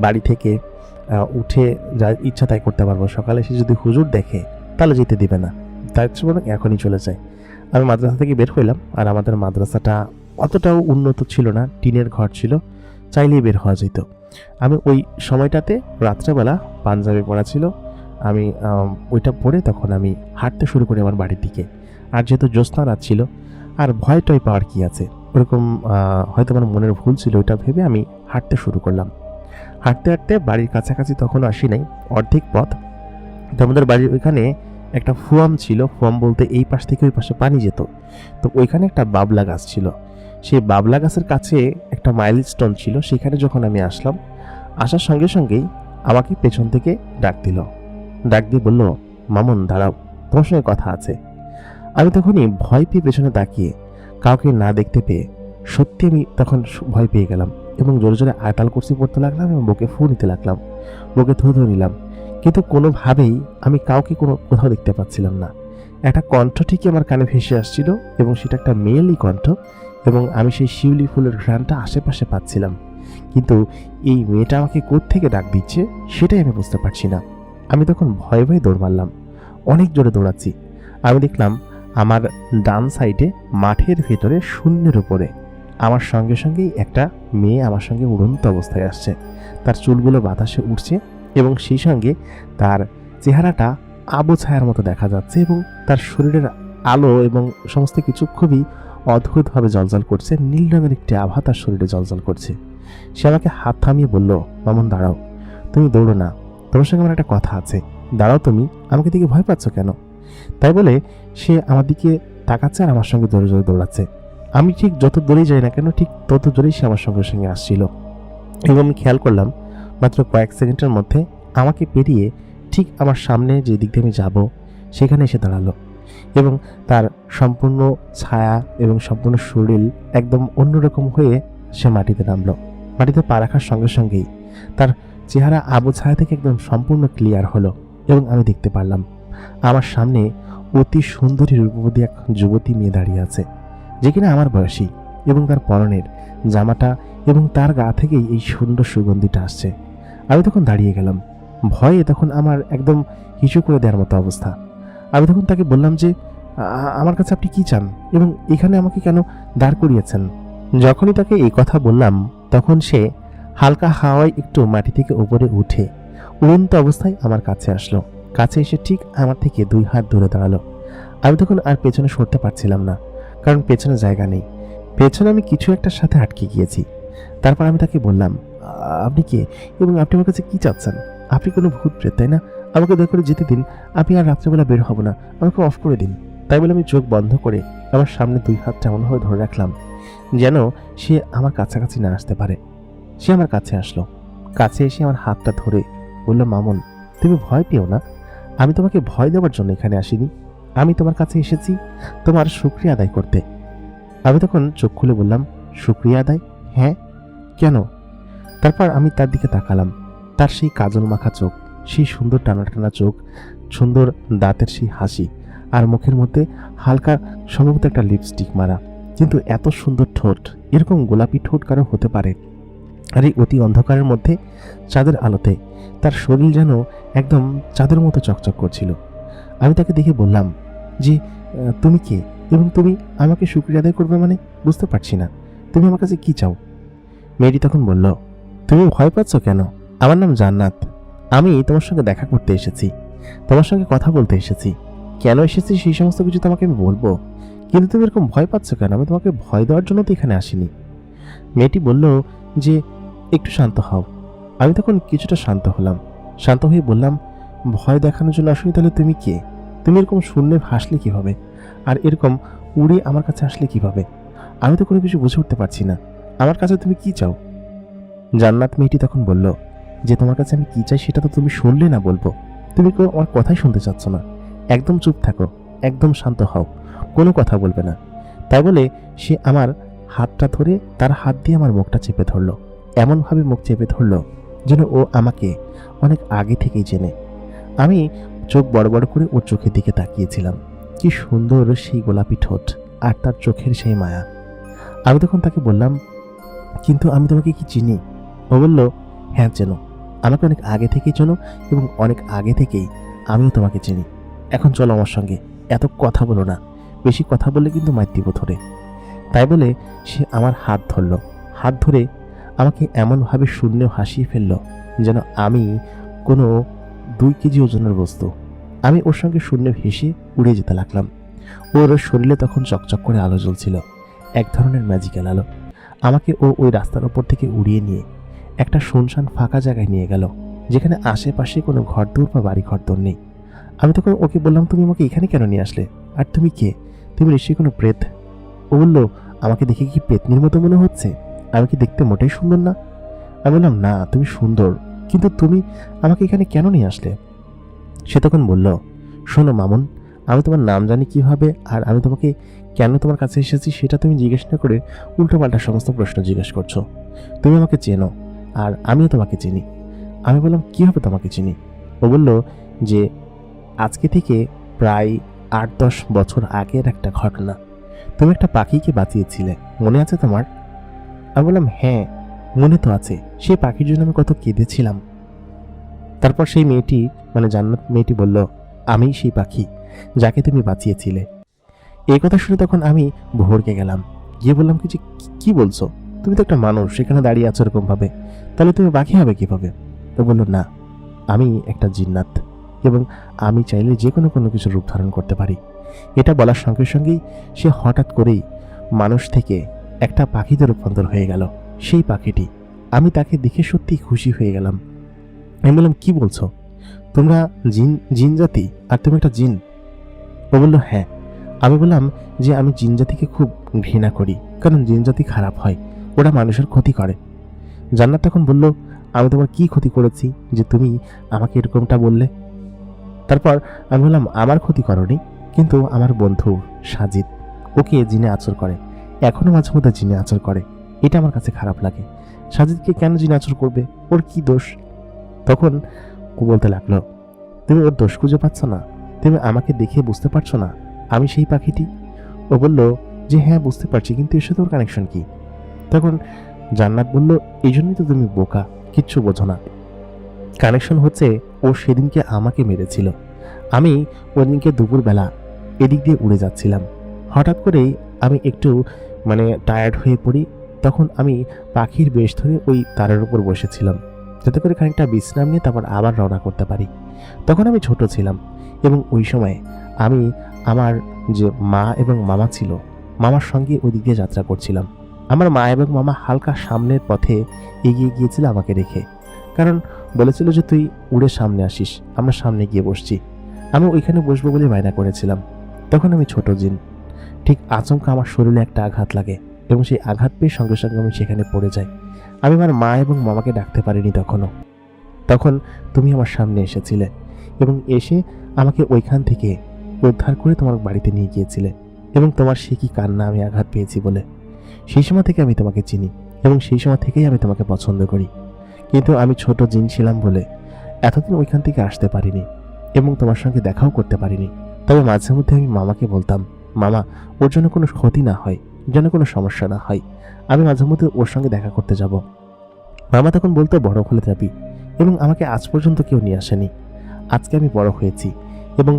A: বাড়ি থেকে উঠে যা ইচ্ছা তাই করতে পারবো, সকালে এসে যদি হুজুর দেখে তাহলে যেতে দিবে না, তাই বরং এখনই চলে যাই। আমি মাদ্রাসা থেকে বের হইলাম, আর আমাদের মাদ্রাসাটা অতটাও উন্নত ছিল না, টিনের ঘর ছিল, চাইলেই বের হওয়া যেত। আমি ওই সময়টাতে রাত্রেবেলা পাঞ্জাবি পরা ছিল, আমি ওইটা পরে তখন আমি হাঁটতে শুরু করি আমার বাড়ির দিকে। আর যেহেতু জ্যোৎস্না রাত ছিল আর ভয় টয় পাওয়ার কি আছে, ওরকম হয়তো আমার মনের ভুল ছিল, ওইটা ভেবে আমি হাঁটতে শুরু করলাম। হাঁটতে হাঁটতে বাড়ির কাছাকাছি তখনও আসি নাই, অর্ধেক পথ। তো আমাদের বাড়ির ওইখানে একটা ফুয়াম ছিল, ফুয়াম বলতে এই পাশ থেকে ওই পাশে পানি যেত। তো ওইখানে একটা বাবলা গাছ ছিল, সেই বাবলা গাছের কাছে একটা মাইলস্টোন ছিল। সেখানে যখন আমি আসলাম, আসার সঙ্গে সঙ্গেই আমাকে পেছন থেকে ডাক দিয়ে বলল মামুন দাঁড়াও, তোমার সঙ্গে কথা আছে। আমি তখনই ভয় পেয়ে পেছনে তাকিয়ে কাউকে না দেখতে পেয়ে সত্যি আমি তখন ভয় পেয়ে গেলাম এবং জোরে জোরে আয়তাল কুরসি পড়তে লাগলাম এবং বুকে ফু নিতে লাগলাম, বুকে থু থু নিলাম। কিন্তু কোনোভাবেই আমি কাউকে কোথাও দেখতে পাচ্ছিলাম না। একটা কণ্ঠ ঠিকই আমার কানে ভেসে আসছিল এবং সেটা একটা মেয়েলি কণ্ঠ, এবং আমি সেই শিউলি ফুলের ঘ্রাণটা আশেপাশে পাচ্ছিলাম। কিন্তু এই মেয়েটা আমাকে কোত্থেকে ডাক দিচ্ছে সেটাই আমি বুঝতে পারছি না। আমি তখন ভয়ে ভয়ে দৌড় মারলাম, অনেক জোরে দৌড়াচ্ছি। আমি দেখলাম আমার ডান সাইডে মাঠের ভেতরে শূন্যের উপরে আমার সঙ্গে সঙ্গেই একটা মেয়ে আমার সঙ্গে উড়ন্ত অবস্থায় আসছে। তার চুলগুলো বাতাসে উঠছে এবং সেই সঙ্গে তার চেহারাটা আবু ছায়ার মতো দেখা যাচ্ছে এবং তার শরীরের আলো এবং সমস্ত কিছু খুবই অদ্ভুতভাবে জ্বলজ্বল করছে। নীল রঙের একটি আভা তার শরীরে জ্বলজ্বল করছে। সে আমাকে হাত থামিয়ে বলল মামুন দাঁড়াও, তুমি দৌড়ো না, তোমার সঙ্গে আমার একটা কথা আছে, দাঁড়াও, তুমি আমাকে দিকে ভয় পাচ্ছ কেন? তাই বলে সে আমার দিকে তাকাচ্ছে আর আমার সঙ্গে জোরে জোরে দৌড়াচ্ছে। আমি ঠিক যত দূরেই যাই না কেন ঠিক তত জোরেই সে আমার সঙ্গে সঙ্গে আসছিল এবং আমি খেয়াল করলাম মাত্র কয়েক সেকেন্ডের মধ্যে আমাকে পেরিয়ে ঠিক আমার সামনে যে দিক দিয়ে আমি যাব সেখানে এসে দাঁড়ালো এবং তার সম্পূর্ণ ছায়া এবং সম্পূর্ণ শরীর একদম অন্যরকম হয়ে সে মাটিতে নামলো। মাটিতে পা রাখার সঙ্গে সঙ্গেই তার চেহারা আবু ছায়া থেকে একদম সম্পূর্ণ ক্লিয়ার হলো এবং আমি দেখতে পারলাম আমার সামনে অতি সুন্দরী রূপবতী এক যুবতী মেয়ে দাঁড়িয়ে আছে, যে কিনা আমার বয়সী, এবং তার পরনের জামাটা এবং তার গা থেকেই এই সুন্দর সুগন্ধিটা আসছে। আমি তখন দাঁড়িয়ে গেলাম, ভয়ে তখন আমার একদম হিচু করে দেওয়ার মতো অবস্থা। আমি তখন তাকে বললাম যে আমার কাছে আপনি কি চান এবং এখানে আমাকে কেন দাঁড় করিয়েছেন? যখনই তাকে এই কথা বললাম তখন সে হালকা হাওয়ায় একটু মাটি থেকে উপরে উঠে উড়ন্ত অবস্থায় আমার কাছে আসলো। কাছে এসে ঠিক আমার থেকে 2 হাত দূরে দাঁড়ালো। আমি তখন আর পেছনে সরতে পারছিলাম না, কারণ পেছনে জায়গা নেই। পেছনে আমি কিছু একটার সাথে আটকে গিয়েছি। তারপর আমি তাকে বললাম, আপনি কে এবং আপনি আমার কাছে কি চাচ্ছেন? আপনি কোনো ভূত প্রেত, তাই না? আমাকে দয়া করে যেতে দিন, আমি আর রাত্রেবেলা বের হব না, আমাকে অফ করে দিন। তাই বলে আমি চোখ বন্ধ করে আমার সামনে 2 হাত এমনভাবে ধরে রাখলাম যেন সে আমার কাছাকাছি না আসতে পারে। সে আমার কাছে আসলো। কাছে এসে আমার হাতটা ধরে বলল, মামুন, তুমি ভয় পেও না, আমি তোমাকে ভয় দেওয়ার জন্য এখানে আসিনি। আমি তোমার কাছে এসেছি তোমার শুকরিয়া আদায় করতে। আমি তখন চোখ খুলে বললাম, শুকরিয়া আদায়? হ্যাঁ, কেন? তারপর আমি তার দিকে তাকালাম। তার সেই কাজল মাখা চোখ, সেই সুন্দর টানা টানা চোখ, সুন্দর দাঁতের সেই হাসি, আর মুখের মধ্যে হালকা সম্ভবত একটা লিপস্টিক মারা, কিন্তু এত সুন্দর ঠোঁট, এরকম গোলাপি ঠোঁট কারো হতে পারে? আর এই অতি অন্ধকারের মধ্যে চাঁদের আলোতে তার শরীর যেন একদম চাঁদের মতো চকচক করছিল। আমি তাকে দেখে বললাম যে, তুমি কে এবং তুমি আমাকে শুকরিয়া আদায় করবে মানে? বুঝতে পারছি না, তুমি আমার কাছে কি চাও? মেয়েটি তখন বলল, তুমি ভয় পাচ্ছ কেন? আমার নাম জান্নাত। আমি তোমার সঙ্গে দেখা করতে এসেছি, তোমার সঙ্গে কথা বলতে এসেছি। কেন এসেছি সেই সমস্ত কিছু তোমাকে আমি বলবো, কিন্তু তুমি এরকম ভয় পাচ্ছ কেন? আমি তোমাকে ভয় দেওয়ার জন্য তো এখানে আসিনি। মেয়েটি বলল যে, একটু শান্ত হও। আমি তখন কিছুটা শান্ত হলাম। শান্ত হয়ে বললাম, ভয় দেখানোর জন্য আসলে তাহলে তুমি কে? তুমি এরকম শূন্যে ভাসলে কিভাবে, আর এরকম উড়ে আমার কাছে আসলে কিভাবে? আমি তো কোনো কিছু বুঝে উঠতে পারছি না। আমার কাছে তুমি কি চাও? জান্নাত মেয়েটি তখন বলল যে, তোমার কাছে আমি কি চাই সেটা তো তুমি শুনলে না বলবো। তুমি কেউ আমার কথাই শুনতে চাচ্ছ না। একদম চুপ থাকো, একদম শান্ত হও, কোনো কথা বলবে না। তাই বলে সে আমার হাতটা ধরে তার হাত দিয়ে আমার মুখটা চেপে ধরলো। এমনভাবে মুখ চেপে ধরলো যেন ও আমাকে অনেক আগে থেকেই চেনে। আমি চোখ বড় বড় করে ওর চোখের দিকে তাকিয়েছিলাম। কি সুন্দর সেই গোলাপি ঠোঁট আর তার চোখের সেই মায়া। আমি তখন তাকে বললাম, কিন্তু আমি তোমাকে কি চিনি? ও বলল, হ্যাঁ চেনো, আমাকে অনেক আগে থেকেই চেনো এবং অনেক আগে থেকেই আমিও তোমাকে চিনি। এখন চলো আমার সঙ্গে, এত কথা বলো না, বেশি কথা বললে কিন্তু মার দিব ধরে। তাই বলে সে আমার হাত ধরল। হাত ধরে আমাকে এমনভাবে শূন্য হাসিয়ে ফেলল যেন আমি কোনো 2 কেজি ওজনের বস্তু। আমি ওর সঙ্গে শূন্য ভেসে উড়ে যেতে লাগলাম। ওর শরীরে তখন চকচক করে আলো জ্বলছিল, এক ধরনের ম্যাজিক্যাল আলো। আমাকে ও ওই রাস্তার ওপর থেকে উড়িয়ে নিয়ে একটা শুনশান ফাঁকা জায়গায় নিয়ে গেল, যেখানে আশেপাশে কোনো ঘরদোর বা বাড়ি ঘরদোর নেই। আমি তখন ওকে বললাম, তুমি আমাকে এখানে কেন নিয়ে আসলে? আর তুমি কে? তুমি নিশ্চয়ই কোনো প্রেত। ও বলল, আমাকে দেখে কি পেতনির মতো মনে হচ্ছে? আমি কি দেখতে মোটেই সুন্দর না? আমি বললাম, না তুমি সুন্দর, কিন্তু তুমি আমাকে এখানে কেন নিয়ে আসলে? সে তখন বলল, শোনো মামুন, আমি তোমার নাম জানি কিভাবে, আর আমি তোমাকে কেন তোমার কাছে এসেছি সেটা তুমি জিজ্ঞেস না করে উল্টোপাল্টা সমস্ত প্রশ্ন জিজ্ঞেস করছো। তুমি আমাকে চেনো আর আমিও তোমাকে চিনি। আমি বললাম, কীভাবে তোমাকে চিনি? ও বলল যে, আজকে থেকে প্রায় 8-10 বছর আগের একটা ঘটনা। তুমি একটা পাখিকে বাঁচিয়েছিলে, মনে আছে তোমার? আমি বললাম, হ্যাঁ মনে তো আছে, সেই পাখির জন্য আমি কত কেঁদেছিলাম। তারপর সেই মেয়েটি, মানে জান্নাত মেয়েটি বলল, আমি সেই পাখি যাকে তুমি বাঁচিয়েছিলে। এই কথা শুনে তখন আমি ভড়কে গেলাম, গিয়ে বললাম, কি বলছো? তুমি তো একটা মানুষ, সেখানে দাঁড়িয়ে আছো এরকম ভাবে, তাহলে তুমি পাখি হবে কিভাবে? তো বললো, না আমি একটা জিন্নাত এবং আমি চাইলে যে কোনো কিছুর রূপ ধারণ করতে পারি। এটা বলার সঙ্গে সঙ্গেই সে হঠাৎ করেই মানুষ থেকে একটা পাখিতে রূপান্তর হয়ে গেল। সেই পাখিটি, আমি তাকে দেখে সত্যি খুশি হয়ে গেলাম। আমি বললাম, কি বলছো? তোমরা জিন জাতি আর তুমি একটা জিন? ও বললো, হ্যাঁ। আমি বললাম যে, আমি জিন জাতিকে খুব ঘৃণা করি, কারণ জিন জাতি খারাপ হয়, ওরা মানুষের ক্ষতি করে। জান্নাত তখন বলল, আমি তোমার কি ক্ষতি করেছি যে তুমি আমাকে এরকমটা বললে? তারপর আমি বললাম, আমার ক্ষতি করনি, কিন্তু আমার বন্ধু সাজিদ, ওকে জিনে আচর করে, এখনো মাঝে মধ্যে জিনে আচর করে, এটা আমার কাছে খারাপ লাগে। সাজিদকে কেন জিনে আচর করবে? ওর কি দোষ? তখন ও বলতে লাগলো, তুমি ওর দোষ খুঁজে পাচ্ছ না? তুমি আমাকে দেখে বুঝতে পারছো না আমি সেই পাখিটি? ও বলল যে, হ্যাঁ বুঝতে পারছি, কিন্তু এর সাথে ওর কানেকশন কি? তখন জান্নাত বলল, এই জন্যই তো তুমি বোকা, কিচ্ছু বোঝো না। কানেকশন হচ্ছে, ও সেদিনকে আমাকে মেরেছিল। আমি ওদিনকে দুপুরবেলা এদিক দিয়ে উড়ে যাচ্ছিলাম, হঠাৎ করেই আমি একটু টায়ার্ড হয়ে পড়ি তখন আমি পাখির বেশ ধরে ওই তারের উপর বসেছিলাম, যাতে করে খানিকটা বিশ্রাম নিয়ে তারপর আবার রওনা করতে পারি। তখন আমি ছোট ছিলাম এবং ওই সময়ে আমি আমার যে মা এবং মামা ছিল, মামার সঙ্গে ওই দিক দিয়ে যাত্রা করছিলাম। আমার মা এবং মামা হালকা সামনের পথে এগিয়ে গিয়েছিল আমাকে রেখে, কারণ বলেছিল যে তুই উড়ে সামনে আসিস, আমরা সামনে গিয়ে বসছি। আমি ওইখানে বসবো বলে বায়না করেছিলাম। তখন আমি ছোট জিন, ঠিক আচমকা আমার শরীরে একটা আঘাত লাগে এবং সেই আঘাত পেয়ে সঙ্গে সঙ্গে আমি সেখানে পড়ে যাই। আমি আমার মা এবং মামাকে ডাকতে পারিনি তখন তুমি আমার সামনে এসেছিলে এবং এসে আমাকে ওইখান থেকে উদ্ধার করে তোমার বাড়িতে নিয়ে গিয়েছিলে এবং তোমার সে কি কান্না আমি আঘাত পেয়েছি বলে। সেই সময় থেকে আমি তোমাকে চিনি এবং সেই সময় থেকেই আমি তোমাকে পছন্দ করি। কিন্তু আমি ছোট জিন ছিলাম বলে এতদিন ওইখান থেকে আসতে পারিনি এবং তোমার সঙ্গে দেখাও করতে পারিনি। তবে মাঝে মধ্যে আমি মামাকে বলতাম, মামা ওর জন্য কোনো ক্ষতি না হয়, যেন কোনো সমস্যা না হয়, আমি মাঝে মধ্যে ওর সঙ্গে দেখা করতে যাব। মামা তখন বলতো বড় হলে যাবি, এবং আমাকে আজ পর্যন্ত কেউ নিয়ে আসেনি। আজকে আমি বড় হয়েছি এবং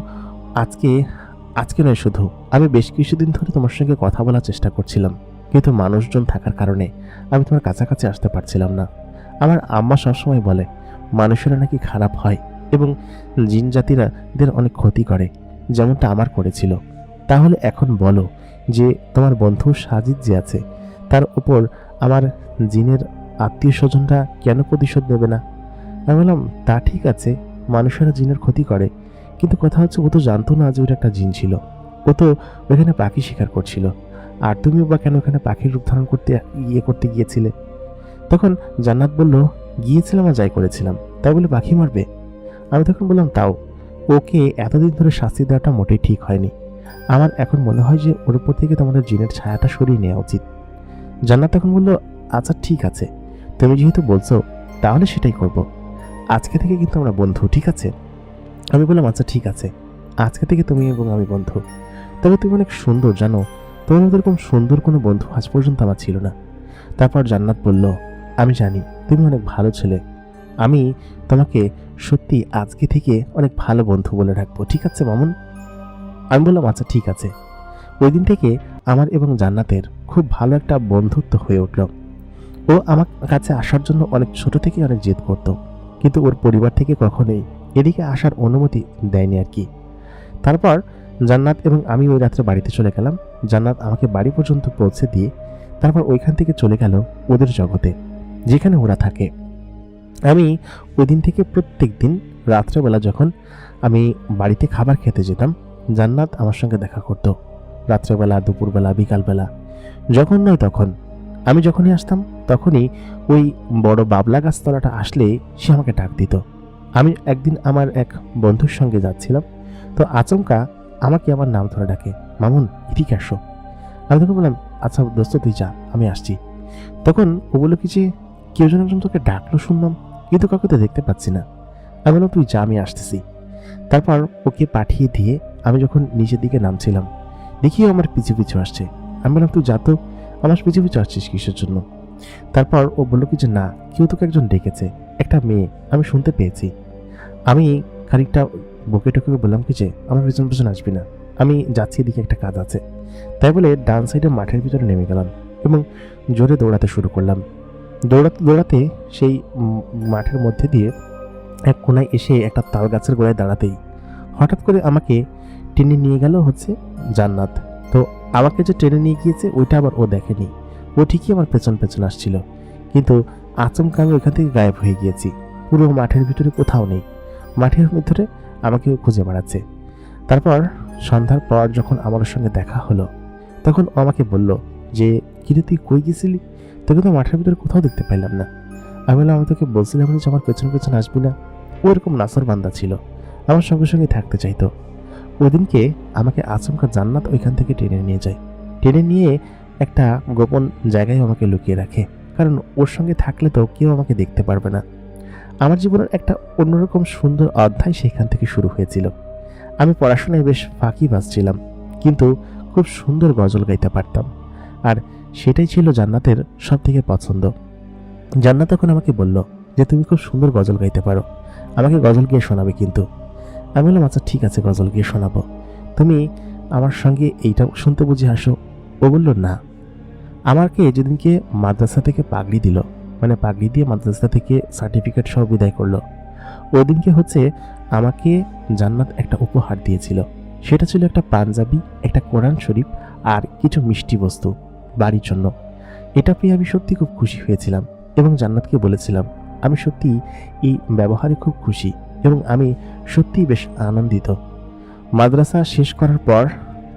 A: আজকে নয় শুধু, আমি বেশ কিছুদিন ধরে তোমার সঙ্গে কথা বলার চেষ্টা করছিলাম, কিন্তু মানুষজন থাকার কারণে আমি তোমার কাছাকাছি আসতে পারছিলাম না। আমার আম্মা সবসময় বলে মানুষেরা নাকি খারাপ হয় এবং জিন জাতিরাদের অনেক ক্ষতি করে, যেমনটা আমার করেছিল। তাহলে এখন বলো যে তোমার বন্ধু সাজিদ যে আছে তার উপর আমার জিনের আত্মীয় স্বজনরা কেন প্রতিশোধ নেবে না? আমি বললাম তা ঠিক আছে, মানুষেরা জিনের ক্ষতি করে, কিন্তু কথা হচ্ছে ও তো জানতো না যে ওটা একটা জিন ছিল, ও তো ওখানে পাখি শিকার করছিল, আর তুমিও বা কেন ওখানে পাখির রূপ ধারণ করতে গিয়েছিলে? তখন জান্নাত বলল, গিয়েছিলাম আর যাই করেছিলাম, তাই বলে পাখি মারবে? আমি তখন বললাম তাও ওকে এতদিন ধরে শাস্তি দেওয়াটা মোটেই ঠিক হয়নি। আমার এখন মনে হয় যে ওর উপর থেকে তোমাদের জিনের ছায়াটা সরিয়ে নেওয়া উচিত। জান্নাত তখন বলল, আচ্ছা ঠিক আছে, তুমি যেহেতু বলছো তাহলে সেটাই করব। আজকে থেকে কিন্তু আমরা বন্ধু, ঠিক আছে? আমি বললাম আচ্ছা ঠিক আছে, আজকে থেকে তুমি এবং আমি বন্ধু। তবে তুমি অনেক সুন্দর, জানো, তোমার মতো এরকম সুন্দর কোনো বন্ধু আজ পর্যন্ত আমার ছিল না। তারপর জান্নাত বলল, আমি জানি তুমি অনেক ভালো ছেলে, আমি তোমাকে সত্যি আজকে থেকে অনেক ভালো বন্ধু বলে রাখবো, ঠিক আছে মামুন? আমি বললাম আচ্ছা ঠিক আছে। ওই দিন থেকে আমার এবং জান্নাতের খুব ভালো একটা বন্ধুত্ব হয়ে উঠল। ও আমার কাছে আসার জন্য অনেক ছোট থেকে অনেক জেদ করত, কিন্তু ওর পরিবার থেকে কখনোই এদিকে আসার অনুমতি দেয়নি আর কি। তারপর জান্নাত এবং আমি ওই রাত্রে বাড়িতে চলে গেলাম। জান্নাত আমাকে বাড়ি পর্যন্ত পৌঁছে দিয়ে তারপর ওইখান থেকে চলে গেল ওদের জগতে, যেখানে ওরা থাকে। আমি ওই দিন থেকে প্রত্যেক দিন রাত্রেবেলা যখন আমি বাড়িতে খাবার খেতে যেতাম, জান্নাত আমার সঙ্গে দেখা করত। রাত্রেবেলা, দুপুরবেলা, বিকালবেলা, যখন নয় তখন। আমি যখনই আসতাম তখনই ওই বড় বাবলা গাছতলাটা আসলে সে আমাকে ডাক দিত। আমি একদিন আমার এক বন্ধুর সঙ্গে যাচ্ছিলাম, তো আচমকা আমাকে আমার নাম ধরে ডাকে, মামুন এদিকে আসো। আমি তখন বললাম আচ্ছা দোস্ত তুই যা, আমি আসছি। তখন ও বললো কি যে কেউ যেন একজন তোকে ডাকলো শুনলাম, কিন্তু কাউকে তো দেখতে পাচ্ছি না। আমি বললাম তুই যা, আমি আসতেছি। তারপর ওকে পাঠিয়ে দিয়ে আমি যখন নিচের দিকে নামছিলাম, দেখিও আমার পিছু পিছু আসছে। আমি বললাম তুই যা তো, আমার পিছু পিছু আসছিস কিসের জন্য? তারপর ও বললো কি যে না, কেউ তোকে একজন ডেকেছে, একটা মেয়ে, আমি শুনতে পেয়েছি। আমি খানিকটা বকে টকে বললাম কি যে আমার পেছন পেছন আসবি না, আমি যাচ্ছি, এদিকে একটা কাজ আছে। তাই বলে ডান সাইডে মাঠের ভিতরে নেমে গেলাম এবং জোরে দৌড়াতে শুরু করলাম। দৌড়াতে দৌড়াতে সেই মাঠের মধ্যে দিয়ে এক কোনায় এসে একটা তাল গাছের গোড়ায় দাঁড়াতেই হঠাৎ করে আমাকে টেনে নিয়ে গেল হচ্ছে জান্নাত। তো আমাকে যে টেনে নিয়ে গিয়েছে ওইটা আবার ও দেখেনি, ও ঠিকই আমার পেছন পেছন আসছিল, কিন্তু আচমকা আমি ওইখান থেকে গায়েব হয়ে গিয়েছি। পুরো মাঠের ভিতরে কোথাও নেই, মাঠের ভিতরে আমাকে খুঁজে বেড়াচ্ছে। তারপর সন্ধ্যার পর যখন আমার সঙ্গে দেখা হলো, তখন ও আমাকে বলল যে কিরে তুই কই গেছিলি, তোকে তো মাঠের ভিতরে কোথাও দেখতে পাইলাম না। আমি বললাম আমি তোকে বলছিলাম যে আমার পেছন পেছন আসবি না। ও এরকম নাসর বান্দা ছিল, আমার সঙ্গে সঙ্গে থাকতে চাইতো। ওই দিনকে আমাকে আচমকা জান্নাত ওইখান থেকে টেনে নিয়ে যায়, টেনে নিয়ে একটা গোপন জায়গায় আমাকে লুকিয়ে রাখে, কারণ ওর সঙ্গে থাকলে তো কেউ আমাকে দেখতে পারবে না। আমার জীবনের একটা অন্যরকম সুন্দর অধ্যায় সেখান থেকে শুরু হয়েছিল। আমি পড়াশোনায় বেশ ফাঁকিবাজ ছিলাম, কিন্তু খুব সুন্দর গজল গাইতে পারতাম, আর সেটাই ছিল জান্নাতের সব থেকে পছন্দ। জান্নাত তখন আমাকে বলল যে তুমি খুব সুন্দর গজল গাইতে পারো, আমাকে গজল গিয়ে শোনাবে কিন্তু। আমি বললাম আচ্ছা ঠিক আছে, গজল গিয়ে শোনাবো, তুমি আমার সঙ্গে এইটা শুনতে বুঝে আসো। ও বলল না। আমাকে যেদিনকে মাদ্রাসা থেকে পাগড়ি দিল, মানে পাগড়ি দিয়ে মাদ্রাসা থেকে সার্টিফিকেট সহ বিদায় করলো, ওই দিনকে হচ্ছে আমাকে জান্নাত একটা উপহার দিয়েছিল। সেটা ছিল একটা পাঞ্জাবি, একটা কোরআন শরীফ আর কিছু মিষ্টি বস্তু বাড়ির জন্য। এটা পেয়ে আমি সত্যি খুব খুশি হয়েছিলাম এবং জান্নাতকে বলেছিলাম আমি সত্যি এই ব্যবহারে খুব খুশি এবং আমি সত্যিই বেশ আনন্দিত। মাদ্রাসা শেষ করার পর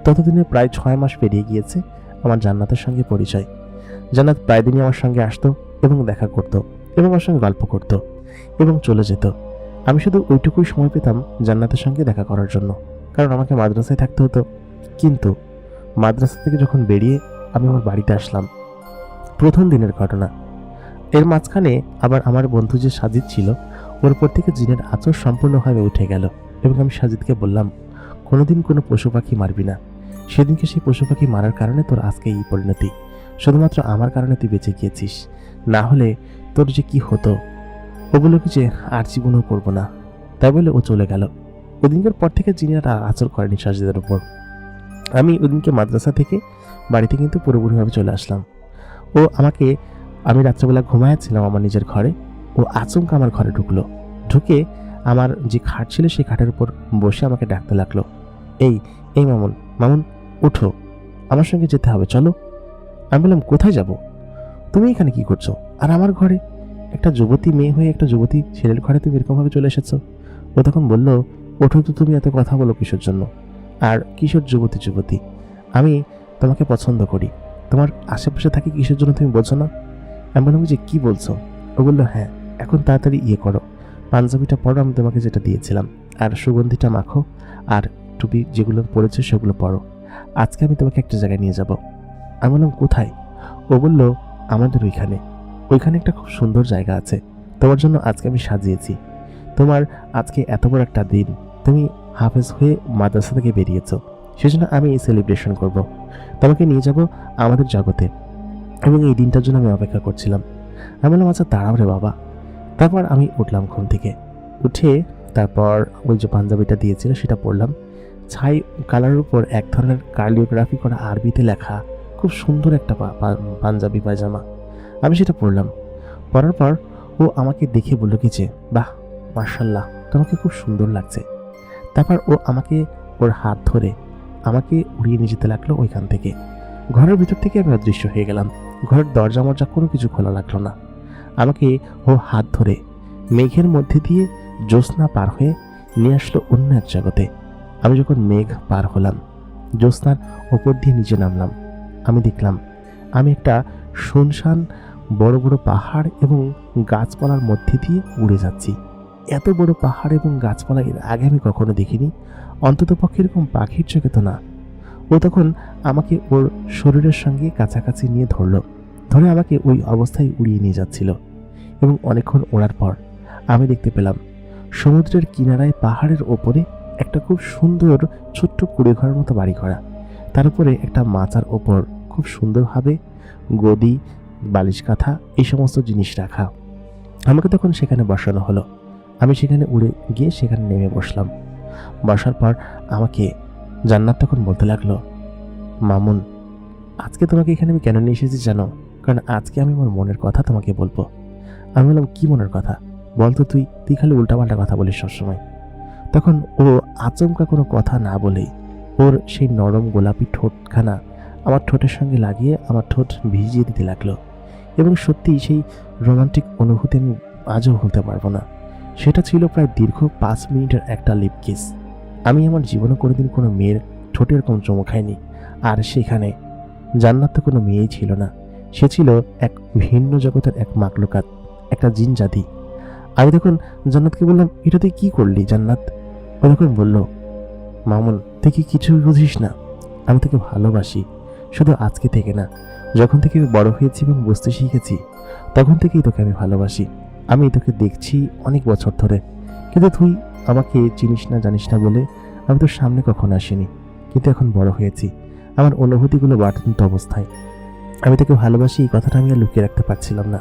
A: ততদিনে প্রায় 6 মাস পেরিয়ে গিয়েছে আমার জান্নাতের সঙ্গে পরিচয়। জান্নাত প্রায় দিনই আমার সঙ্গে আসতো এবং দেখা করত এবং আমার সঙ্গে গল্প করত এবং চলে যেত। আমি শুধু ওইটুকুই সময় পেতাম জান্নাতের সঙ্গে দেখা করার জন্য, কারণ আমাকে মাদ্রাসায় থাকতে হতো। কিন্তু মাদ্রাসা থেকে যখন বেরিয়ে আমি আমার বাড়িতে আসলাম, প্রথম দিনের ঘটনা। এর মাঝখানে আবার আমার বন্ধু যে সাজিদ ছিল, ওর উপর থেকে জিনের আঁচড় সম্পূর্ণভাবে উঠে গেল এবং আমি সাজিদকে বললাম কোনোদিন কোনো পশু পাখি মারবি না। সেদিনকে সেই পশু পাখি মারার কারণে তোর আজকে এই পরিণতি, শুধুমাত্র আমার কারণে তুই বেঁচে গিয়েছিস, না হলে তোর যে কি হতো। ও বলল কি যে আর জীবনও করবো না, তাই বলে ও চলে গেল। ওদিনকার পর থেকে জিনের আর আঁচড় করেনি সাজিদের উপর। আমি ওদিনকে মাদ্রাসা থেকে বাড়িতে কিন্তু পুরোপুরিভাবে চলে আসলাম। ও আমাকে, আমি রাত্রেবেলা ঘুমায়াছিলাম আমার নিজের ঘরে, ও আচমকা আমার ঘরে ঢুকলো। ঢুকে আমার যে খাট ছিল সেই খাটের উপর বসে আমাকে ডাকতে লাগলো, এই এই মামুন, মামুন উঠো, আমার সঙ্গে যেতে হবে, চলো। আমি বললাম কোথায় যাব? তুমি এখানে কি করছো? আর আমার ঘরে একটা যুবতী মেয়ে হয়ে একটা যুবতী ছেলের ঘরে তুমি এরকমভাবে চলে এসেছো। ও তখন বলল ওঠো তো, তুমি এত কথা বলো কিসের জন্য? আর কিশোর যুবতী যুবতী, আমি তোমাকে পছন্দ করি, তোমার আশেপাশে থাকি কিসের জন্য তুমি বলছো না? আমি বললাম যে কি বলছো? ও বললো হ্যাঁ, এখন তাড়াতাড়ি ইয়ে করো, পাঞ্জাবিটা পরো আমি তোমাকে যেটা দিয়েছিলাম, আর সুগন্ধিটা মাখো, আর টুপি যেগুলো পরেছো সেগুলো পরো, আজকে আমি তোমাকে একটা জায়গায় নিয়ে যাব। আমি বললাম কোথায়? ও বলল আমাদের ওইখানে একটা খুব সুন্দর জায়গা আছে, তোমার জন্য আজকে আমি সাজিয়েছি। তোমার আজকে এত বড় একটা দিন, তুমি হাফেজ হয়ে মাদ্রাসা থেকে বেরিয়েছো, সেজন্য আমি এই সেলিব্রেশন করব, তোমাকে নিয়ে যাব আমাদের জগতে, এবং এই দিনটার জন্য আমি অপেক্ষা করছিলাম। আমি বললাম আচ্ছা দাঁড়াও রে বাবা। তারপর আমি উঠলাম ঘুম থেকে, উঠে তারপর ওই যে পাঞ্জাবিটা দিয়েছিল সেটা পরলাম। ছাই কালারের উপর এক ধরনের কার্লিওগ্রাফি করা আরবিতে লেখা খুব সুন্দর একটা পাঞ্জাবি পায়জামা, আমি সেটা পরলাম। পরার পর ও আমাকে দেখে বলল কি যে বাহ মার্শাল্লাহ, তোমাকে খুব সুন্দর লাগছে। তারপর ও আমাকে ওর হাত ধরে আমাকে উড়িয়ে নিয়ে যেতে লাগলো ওইখান থেকে। ঘরের ভিতর থেকে আমি অদৃশ্য হয়ে গেলাম, ঘরের দরজা মরজা কোনো কিছু খোলা লাগলো না। আমাকে ও হাত ধরে মেঘের মধ্যে দিয়ে জ্যোৎস্না পার হয়ে নিয়ে আসলো অন্য এক জগতে। আমি যখন মেঘ পার হলাম, জ্যোৎস্নার ওপর দিয়ে নিচে নামলাম, আমি দেখলাম আমি একটা শুনশান বড় বড় পাহাড় এবং গাছপালার মধ্যে দিয়ে উড়ে যাচ্ছি। এত বড় পাহাড় এবং গাছপালা এর আগে আমি কখনো দেখিনি, অন্তত পক্ষে এরকম পাখির চোখে তো না। ও তখন আমাকে ওর শরীরের সঙ্গে কাছাকাছি নিয়ে ধরলো, ধরে আমাকে ওই অবস্থায় উড়িয়ে নিয়ে যাচ্ছিল। এবং অনেকক্ষণ ওড়ার পর আমি দেখতে পেলাম সমুদ্রের কিনারায় পাহাড়ের ওপরে একটা খুব সুন্দর ছোট্ট কুড়েঘরের মতো বাড়ি করা, তার উপরে একটা মাচার ওপর খুব সুন্দরভাবে গদি, বালিশ কাঁথা এই সমস্ত জিনিস রাখা। আমাকে তখন সেখানে বসানো হলো। আমি সেখানে উড়ে গিয়ে সেখানে নেমে বসলাম। বসার পর আমাকে জান্নাত তখন বলতে লাগলো, মামুন আজকে তোমাকে এখানে আমি কেন নিয়ে এসেছি জানো? কারণ আজকে আমি আমার মনের কথা তোমাকে বলবো। আমি বললাম কি মনের কথা? বলতো তুই খালি উল্টাপাল্টা কথা বলিস সবসময়। তখন ও আচমকা কোনো কথা না বলেই ওর সেই নরম গোলাপি ঠোঁটখানা আমার ঠোঁটের সঙ্গে লাগিয়ে আমার ঠোঁট ভিজিয়ে দিতে লাগলো। এবং সত্যিই সেই রোমান্টিক অনুভূতি আমি আজও ভুলতে পারবো না। সেটা ছিল প্রায় দীর্ঘ 5 মিনিটের একটা লিপ কিস। আমি আমার জীবনে কোনোদিন কোনো মেয়ের ঠোঁটে এরকম চুমু খাইনি। আর সেখানে জান্নাত তো কোনো মেয়েই ছিল না, সে ছিল এক ভিন্ন জগতের এক মাকলুকাত, একটা জিন জাতি। আমি তখন জান্নাতকে বললাম এটা তুই কি করলি জান্নাত? ও তখন বলল মামুন তুই কি কিছু বুঝিস না, আমি তোকে ভালোবাসি, শুধু আজকে থেকে না, যখন থেকে আমি বড় হয়েছি এবং বুঝতে শিখেছি তখন থেকেই তোকে আমি ভালোবাসি। আমি তোকে দেখছি অনেক বছর ধরে, কিন্তু তুই আমাকে চিনিস না জানিস না বলে আমি তোর সামনে কখনো আসিনি, কিন্তু এখন বড় হয়েছি, আমার অনুভূতিগুলো বাড়ন্ত অবস্থায়। আমি তোকে ভালোবাসি এই কথাটা আমি আর লুকিয়ে রাখতে পারছিলাম না,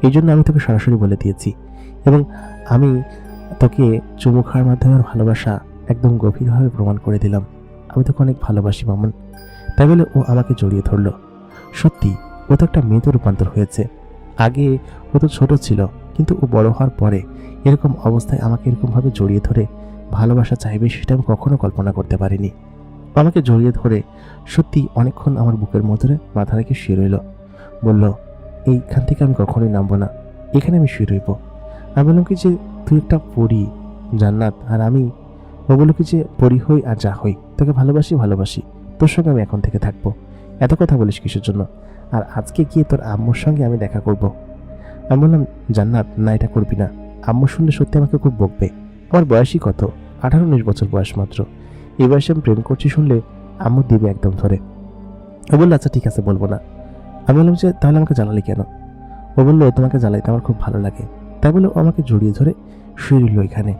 A: এই জন্য আমি তোকে সরাসরি বলে দিয়েছি। এবং আমি তোকে চুমু খাওয়ার মাধ্যমে আমার ভালোবাসা একদম গভীরভাবে প্রমাণ করে দিলাম। আমি তোকে অনেক ভালোবাসি মামুন। তাই বলে ও আমাকে জড়িয়ে ধরলো। সত্যি তো একটা মেয়েতে রূপান্তর হয়েছে। আগে ও তো ছোট ছিল, কিন্তু ও বড় হওয়ার পরে এরকম অবস্থায় আমাকে এরকমভাবে জড়িয়ে ধরে ভালোবাসা চাইবে সেটা আমি কখনো কল্পনা করতে পারিনি। আমাকে জড়িয়ে ধরে সত্যি অনেকক্ষণ আমার বুকের মধ্যে মাথা রেখে শুয়ে রইল। বলল, এইখান থেকে আমি কখনোই নামবো না, এখানে আমি শুয়ে রইব। আমি বললাম কি যে তুই একটা পরী জান্নাত, আর আমি। ও বলল কি যে পরী হই আর যা হই, তোকে ভালোবাসি, তোর সঙ্গে আমি এখন থেকে থাকবো। এত কথা বলিস কিসের জন্য? আর আজকে গিয়ে তোর আম্মুর সঙ্গে আমি দেখা করব। আমি বললাম, জান্নাত না, এটা করবি না। আম্মু শুনলে সত্যি আমাকে খুব বকবে। আমার বয়সই কত, 18-19 বছর বয়স মাত্র। এই বয়সে আমি প্রেম করছি শুনলে আম্মু দিবে একদম ধরে। ও বললো, আচ্ছা ঠিক আছে, বলবো না। আমি বললাম যে তাহলে আমাকে জ্বালালি কেন? ও বললো, তোমাকে জ্বালাইতে আমার খুব ভালো লাগে। তাই বলে ও আমাকে জড়িয়ে ধরে শুয়ে রইল এখানে।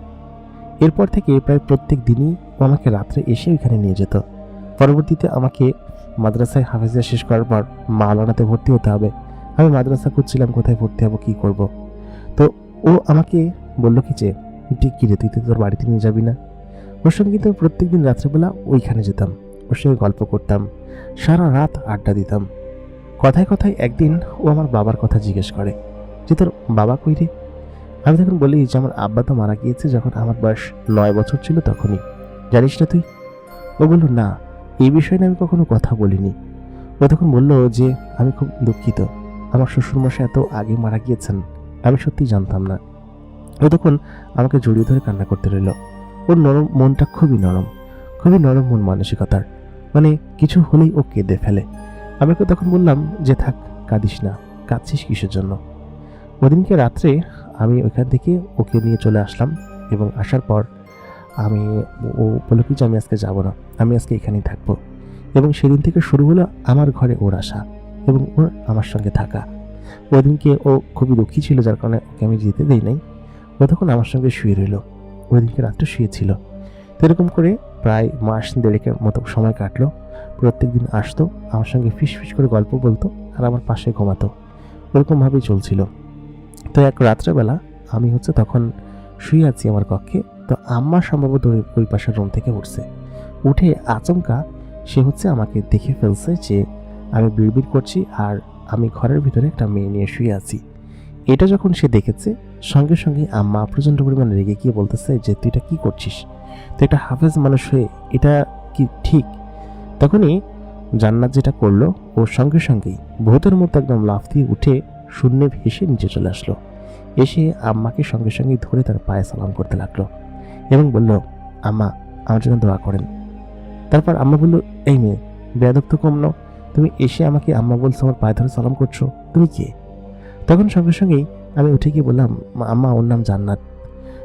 A: এরপর থেকে প্রায় প্রত্যেক দিনই ও আমাকে রাত্রে এসে ওইখানে নিয়ে যেত। পরবর্তীতে আমাকে মাদ্রাসায় হাফেজিয়া শেষ করার পর মাওলানাতে ভর্তি হতে হবে। আমি মাদ্রাসা খুঁজছিলাম কোথায় ভর্তি হবো, কী করব। তো ও আমাকে বললো কি যে ঠিক কী রে, তুই তো তোর বাড়িতে নিয়ে যাবি না? ওর সঙ্গে কিন্তু প্রত্যেকদিন রাত্রেবেলা ওইখানে যেতাম, ওর সঙ্গে গল্প করতাম, সারা রাত আড্ডা দিতাম। কথায় কথায় একদিন ও আমার বাবার কথা জিজ্ঞেস করে যে তোর বাবা কই রে? আমি তখন বলি যে আমার আব্বা তো মারা গিয়েছে যখন আমার বয়স 9 বছর ছিল, তখনই। জানিস না তুই? ও বলল, না, এই বিষয়ে আমি কখনো কথা বলিনি। ও তখন বলল যে আমি খুব দুঃখিত, আমার শ্বশুরমশাই এত আগে মারা গিয়েছেন, আমি সত্যিই জানতাম না। ও তখন আমাকে জড়িয়ে ধরে কান্না করতে রইল। ওর নরম মনটা খুবই নরম মন মানসিকতার, মানে কিছু হলেই ও কেঁদে ফেলে। আমি ওকে তখন বললাম যে থাক, কাঁদিস না, কাঁদছিস কিসের জন্য? ওদিনকে রাত্রে আমি ওইখান থেকে ওকে নিয়ে চলে আসলাম, এবং আসার পর ও বলল কি যে আমি আজকে যাব না, আমি আজকে এখানেই থাকবো। এবং সেদিন থেকে শুরু হলো আমার ঘরে ওর আসা এবং ওর আমার সঙ্গে থাকা। ওদিনকে ও খুবই দুঃখী ছিল, যার কারণে ওকে আমি যেতে দেই নাই। ও তখন আমার সঙ্গে শুয়ে রইল, ওদিনকে রাত্রে শুয়েছিল। তো এরকম করে প্রায় মাস দেড়েকের মতো সময় কাটলো। প্রত্যেকদিন আসতো, আমার সঙ্গে ফিস করে গল্প বলতো আর আমার পাশে ঘুমাতো। ওরকমভাবেই চলছিল। তো এক রাত্রেবেলা আমি তখন শুয়ে আছি আমার কক্ষে। তো আম্মা সম্ভবত ওই পাশের রুম থেকে উঠছে। উঠে আচমকা সে আমাকে দেখে ফেলছে যে আমি বিড়বিড় করছি আর আমি ঘরের ভিতরে একটা মেয়ে নিয়ে শুয়ে আছি। এটা যখন সে দেখেছে, সঙ্গে সঙ্গে আম্মা প্রচণ্ড পরিমাণে রেগে গিয়ে বলতেছে যে তুই এটা কী করছিস? তুই একটা হাফেজ মানুষ হয়ে এটা কি ঠিক? তখনই জান্নাত যেটা করলো, ওর সঙ্গে সঙ্গেই ভূতের মতো একদম লাফ দিয়ে উঠে শূন্যে ভেসে নিচে চলে আসলো। এসে আম্মাকে সঙ্গে সঙ্গেই ধরে তার পায়ে সালাম করতে লাগলো এবং বলল, আম্মা আমার জন্য দোয়া করেন। তারপর আম্মা বলল, এই মেয়ে, বেয়াদব তো কম নাও, তুমি এসে আমাকে আম্মা বলছো, আমার পায়ে ধরে সালাম করছো, তুমি কে? তখন সঙ্গে সঙ্গেই আমি উঠে গিয়ে বললাম, আম্মা ওর নাম জান্নাত।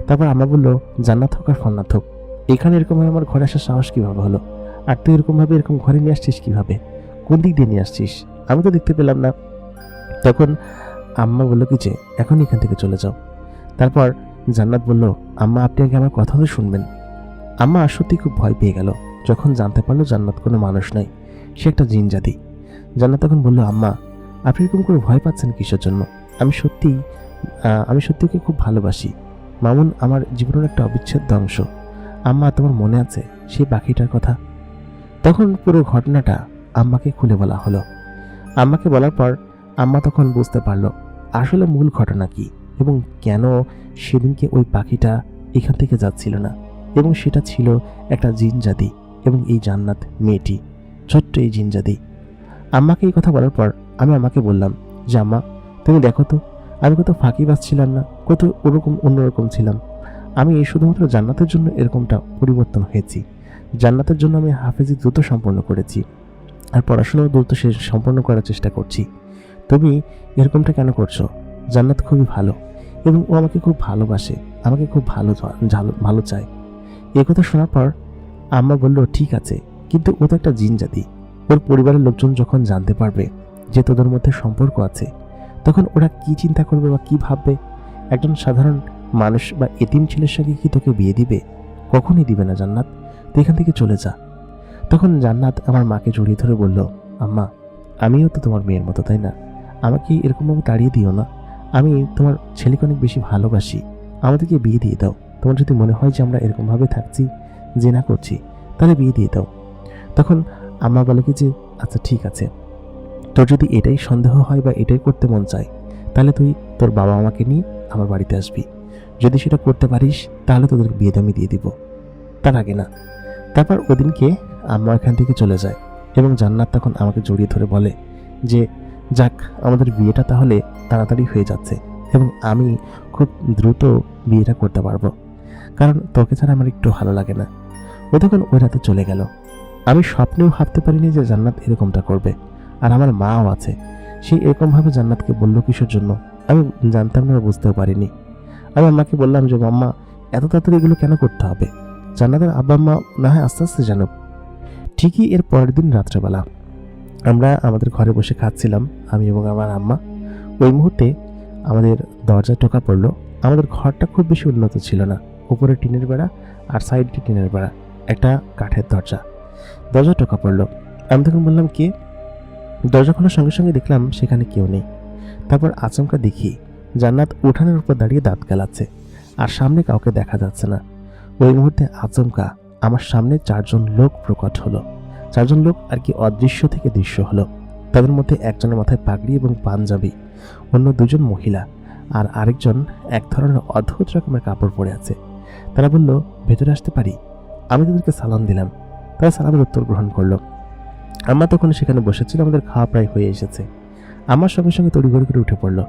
A: তারপর আম্মা বলল, জান্নাত হোক আর ফন্নাত হোক, এখানে এরকমভাবে আমার ঘরে আসার সাহস কীভাবে হলো? আর তুই এরকমভাবে এরকম ঘরে নিয়ে আসছিস কীভাবে? কোন দিক দিয়ে নিয়ে আসছিস? আমি তো দেখতে পেলাম না। তখন আম্মা বলল কি যে এখন এখান থেকে চলে যাও। তারপর জান্নাত বলল, আম্মা আপনি আগে আমার কথা তো শুনবেন। আম্মা সত্যি খুব ভয় পেয়ে গেল যখন জানতে পারলো জান্নাত কোনো মানুষ নয়, সে একটা জিন জাতি। জান্নাত তখন বলল, আম্মা আপনি এরকম করে ভয় পাচ্ছেন কিসের জন্য? আমি সত্যি ওকে খুব ভালোবাসি। মামুন আমার জীবনের একটা অবিচ্ছেদ্য অংশ। আম্মা তোমার মনে আছে সেই পাখিটার কথা? তখন পুরো ঘটনাটা আম্মাকে খুলে বলা হলো। আম্মাকে বলার পর আম্মা তখন বুঝতে পারলো আসলে মূল ঘটনা কি এবং কেন সেদিনকে ওই পাখিটা এখান থেকে যাচ্ছিল না, এবং সেটা ছিল একটা জিন জাতি এবং এই জান্নাত মেয়েটি ছোট্ট এই জিন জাতি। আম্মাকে এই কথা বলার পর আমি আম্মাকে বললাম যে আম্মা তুমি দেখো তো, আমি কত ফাঁকিবাজ ছিলাম না, কত অন্যরকম ছিলাম। আমি শুধুমাত্র জান্নাতের জন্য এরকমটা পরিবর্তন হয়েছি। জান্নাতের জন্য আমি হাফেজি দ্রুত সম্পন্ন করেছি আর পড়াশোনাও দ্রুত সম্পন্ন করার চেষ্টা করছি। তুমি এরকমটা কেন করছো? জান্নাত খুবই ভালো এবং ও আমাকে খুব ভালোবাসে, আমাকে খুব ভালো চায়। এ কথা শোনার পর আম্মা বলল, ঠিক আছে, কিন্তু ও তো একটা জিন জাতি। ওর পরিবারের লোকজন যখন জানতে পারবে যে তোদের মধ্যে সম্পর্ক আছে, তখন ওরা কি চিন্তা করবে বা কি ভাববে? একজন সাধারণ মানুষ বা এতিম ছেলের সঙ্গে কি তোকে বিয়ে দিবে? কখনই দিবে না জান্নাত, তুই এখান থেকে চলে যা। তখন জান্নাত আমার মাকে জড়িয়ে ধরে বলল, আম্মা আমিও তো তোমার মেয়ের মতো, তাই না? আমাকে এরকমভাবে তাড়িয়ে দিও না। আমি তোমার ছেলেকে অনেক বেশি ভালোবাসি, আমাদেরকে বিয়ে দিয়ে দাও। তোমার যদি মনে হয় যে আমরা এরকমভাবে থাকছি, জেনা করছি, তাহলে বিয়ে দিয়ে দাও। তখন আম্মা বলে কি যে আচ্ছা ঠিক আছে। তোর যদি এটাই সন্দেহ হয় বা এটাই করতে মন চায়, তাহলে তুই তোর বাবা মাকে নিয়ে আমার বাড়িতে আসবি। যদি সেটা করতে পারিস তাহলে তোদের বিয়ে আমি দিয়ে দিব, তার আগে না। তারপর ওদিনকে আম্মা এখান থেকে চলে যায় এবং জান্নাত তখন আমাকে জড়িয়ে ধরে বলে যে যাক, আমাদের বিয়েটা তাহলে তাড়াতাড়ি হয়ে যাচ্ছে এবং আমি খুব দ্রুত বিয়েটা করতে পারবো, কারণ তোকে ছাড়া আমার একটু ভালো লাগে না। ও তখন ওই রাতে চলে গেল। আমি স্বপ্নেও ভাবতে পারিনি যে জান্নাত এরকমটা করবে। আর আমার মাও আছে, সে এরকমভাবে জান্নাতকে বললো কিসের জন্য আমি জানতাম না, বুঝতেও পারিনি। আমি আম্মাকে বললাম যে আম্মা, এত তাড়াতাড়ি এগুলো কেন করতে হবে? জান্নাতের আব্বা আম্মা না হয় আস্তে আস্তে জানুক। ঠিকই এর পরের দিন রাত্রেবেলা আমরা আমাদের ঘরে বসে খাচ্ছিলাম, আমি এবং আমার আম্মা। ওই মুহূর্তে আমাদের দরজায় টোকা পড়লো। আমাদের ঘরটা খুব বেশি উন্নত ছিল না, উপরে টিনের বেড়া আর সাইডে টিনের বেড়া, একটা কাঠের দরজা। দরজা টোকা পড়লো। আমি তখন বললাম কে? দরজা খোলার সঙ্গে সঙ্গে দেখলাম সেখানে কেউ নেই। তারপর আচমকা দেখি জান্নাত উঠানের উপর দাঁড়িয়ে দাঁত গালাচ্ছে, আর সামনে কাউকে দেখা যাচ্ছে না। ওই মুহূর্তে আচমকা আমার সামনে 4 জন লোক প্রকট হলো। 4 জন লোক আর কি অদৃশ্য থেকে দৃশ্য হলো। তাদের মধ্যে একজনের মাথায় পাগড়ি এবং পাঞ্জাবি, অন্য 2 জন মহিলা, আর আরেকজন এক ধরনের অদ্ভুত রকমের কাপড় পরে আছে। তারা বলল, ভেতরে আসতে পারি? আমি তাদেরকে সালাম দিলাম। তারা সালামের উত্তর গ্রহণ করলো। আম্মা তখন সেখানে বসেছিল, আমাদের খাওয়া প্রায় হয়ে এসেছে। আমার সঙ্গে সঙ্গে তড়িঘড়ি করে উঠে পড়লো।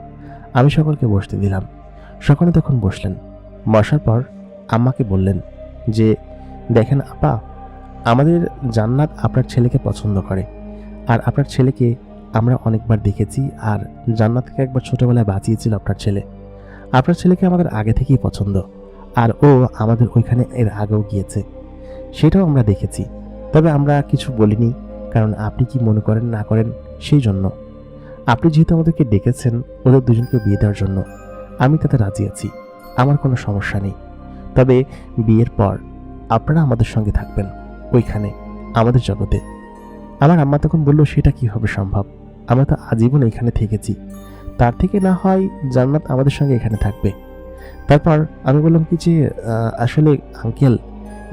A: আমি সকলকে বসতে দিলাম। সকলে তখন বসলেন। বসার পর আম্মাকে বললেন যে দেখেন আপা, আমাদের জান্নাত আপনার ছেলেকে পছন্দ করে, আর আপনার ছেলেকে আমরা অনেকবার দেখেছি, আর জান্নাতকে একবার ছোটবেলায় বাঁচিয়েছিল আপনার ছেলে। আপনার ছেলেকে আমাদের আগে থেকেই পছন্দ, আর ও আমাদের ওইখানে এর আগেও গিয়েছে, সেটাও আমরা দেখেছি। তবে আমরা কিছু বলিনি, কারণ আপনি কি মনে করেন না করেন সেই জন্য। আপনি যেহেতু আমাদেরকে ডেকেছেন ওদের দুজনকে বিয়ে দেওয়ার জন্য, আমি তাতে রাজি আছি, আমার কোনো সমস্যা নেই। তবে বিয়ের পর আপনারা আমাদের সঙ্গে থাকবেন ওইখানে, আমাদের জগতে। আমার আম্মা তখন বলল, সেটা কিভাবে সম্ভব? আমরা তো আজীবন এখানে থেকেছি, তার থেকে না হয় জান্নাত আমাদের সঙ্গে এখানে থাকবে। তারপর আমি বললাম কি যে আসলে আঙ্কেল,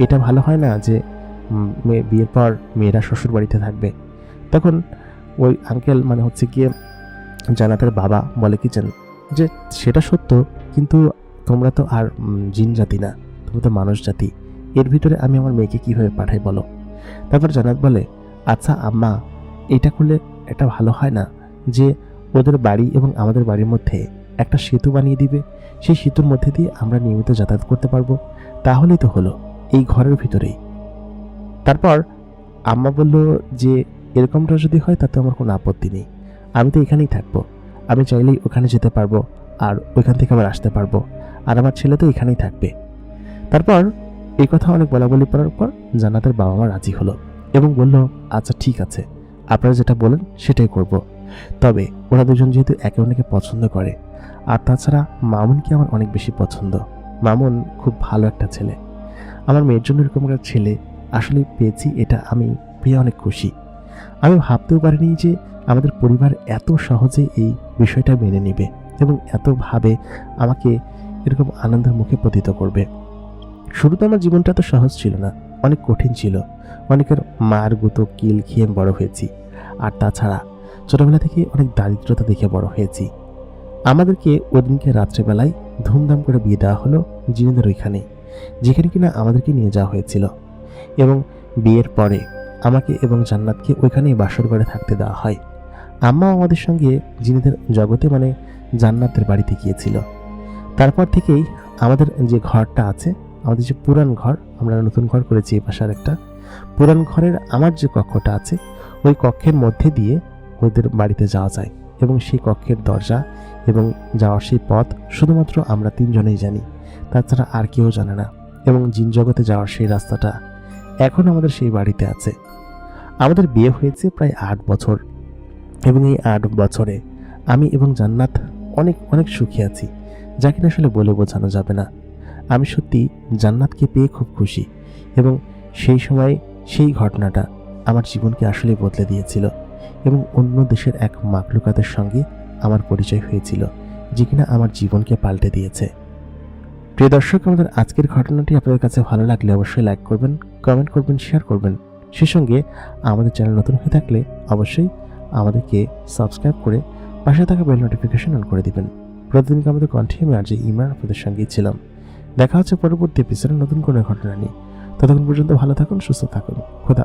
A: এটা ভালো হয় না যে বিয়ের পর মেয়েরা শ্বশুর বাড়িতে থাকবে। তখন ওই আঙ্কেল, মানে হচ্ছে গিয়ে জান্নাতের বাবা, বলে কি যে সেটা সত্য, কিন্তু তোমরা তো আর জিন জাতি না, তোমরা তো মানুষ জাতি, এর ভিতরে আমি আমার মেয়েকে কিভাবে পাঠাই বলো? তারপর জান্নাত বলে, আচ্ছা আম্মা, এটা করলে একটা ভালো হয় না যে ওদের বাড়ি এবং আমাদের বাড়ির মধ্যে একটা সেতু বানিয়ে দিবে, সেই সেতুর মধ্যে দিয়ে আমরা নিয়মিত যাতায়াত করতে পারবো, তাহলেই তো হলো, এই ঘরের ভিতরেই। তারপর আম্মা বলল যে এরকমটা যদি হয় তাতে আমার কোনো আপত্তি নেই, আমি তো এখানেই থাকবো, আমি চাইলেই ওখানে যেতে পারবো, আর ওইখান থেকে আবার আসতে পারবো, আর আমার ছেলে তো এখানেই থাকবে। তারপর এই কথা অনেক বলাবলি করার পর জান্নাতের বাবা মা রাজি হলো এবং বলল, আচ্ছা ঠিক আছে, আপনারা যেটা বলেন সেটাই করব। তবে ওরা দুজন যেহেতু একে অন্যকে পছন্দ করে, আর তাছাড়া মামুনকে আমার অনেক বেশি পছন্দ। মামুন খুব ভালো একটা ছেলে, আমার মেয়ের জন্য এরকম একটা ছেলে আসলে পেয়েছি, এটা আমি পেয়ে অনেক খুশি। আমি ভাবতেও পারিনি যে আমাদের পরিবার এত সহজে এই বিষয়টা মেনে নেবে এবং এতভাবে আমাকে এরকম আনন্দের মুখে পতিত করবে। শুরুতে আমার জীবনটা তো সহজ ছিল না, অনেক কঠিন ছিল, অনেকের মার গুঁতো কিল খেয়ে বড় হয়েছি, আর তাছাড়া ছোটবেলা থেকে অনেক দারিদ্রতা দেখে বড় হয়েছি। আমাদেরকে ওদিনকে রাত্রেবেলায় ধুমধাম করে বিয়ে দেওয়া হলো জিনেদের ওইখানে, যেখানে কিনা আমাদেরকে নিয়ে যাওয়া হয়েছিল, এবং বিয়ের পরে আমাকে এবং জান্নাতকে ওইখানেই বাসর ঘরে থাকতে দেওয়া হয়। আম্মাও আমাদের সঙ্গে জিনেদের জগতে, মানে জান্নাতের বাড়িতে গিয়েছিল। তারপর থেকেই আমাদের যে ঘরটা আছে, আমাদের যে পুরান ঘর, আমরা নতুন ঘর করেছি এই পাশে একটা পুরান ঘরের, আমার যে কক্ষটা আছে ওই কক্ষের মধ্যে দিয়ে ওদের বাড়িতে যাওয়া যায়, এবং সেই কক্ষের দরজা এবং যাওয়ার সেই পথ শুধুমাত্র আমরা 3 জনেই জানি, তাছাড়া আর কেউ জানে না। এবং জিন জগতে যাওয়ার সেই রাস্তাটা এখন আমাদের সেই বাড়িতে আছে। আমাদের বিয়ে হয়েছে প্রায় 8 বছর, এবং এই 8 বছরে আমি এবং জান্নাত অনেক অনেক সুখী আছি, যা কিনা আসলে বলে বোঝানো যাবে না। আমি সত্যি জান্নাতকে পেয়ে খুব খুশি, এবং সেই সময় সেই ঘটনাটা আমার জীবনকে আসলে বদলে দিয়েছিল, এবং অন্য দেশের এক মাকলুকাতের সঙ্গে আমার পরিচয় হয়েছিল, যে কিনা আমার জীবনকে পাল্টে দিয়েছে। প্রিয় দর্শক, আমাদের আজকের ঘটনাটি আপনাদের কাছে ভালো লাগলে অবশ্যই লাইক করবেন, কমেন্ট করবেন, শেয়ার করবেন। সেই সঙ্গে আমাদের চ্যানেল নতুন হয়ে থাকলে অবশ্যই আমাদেরকে সাবস্ক্রাইব করে পাশে থাকা বেল নোটিফিকেশন অন করে দিবেন। প্রতিদিন আমাদের কণ্ঠে আমি আজ ইমরান আপনাদের সঙ্গেই ছিলাম। দেখা হচ্ছে পরবর্তী এপিসোডে নতুন কোনো ঘটনা নিয়ে। ততক্ষণ পর্যন্ত ভালো থাকুন, সুস্থ থাকুন। খোদা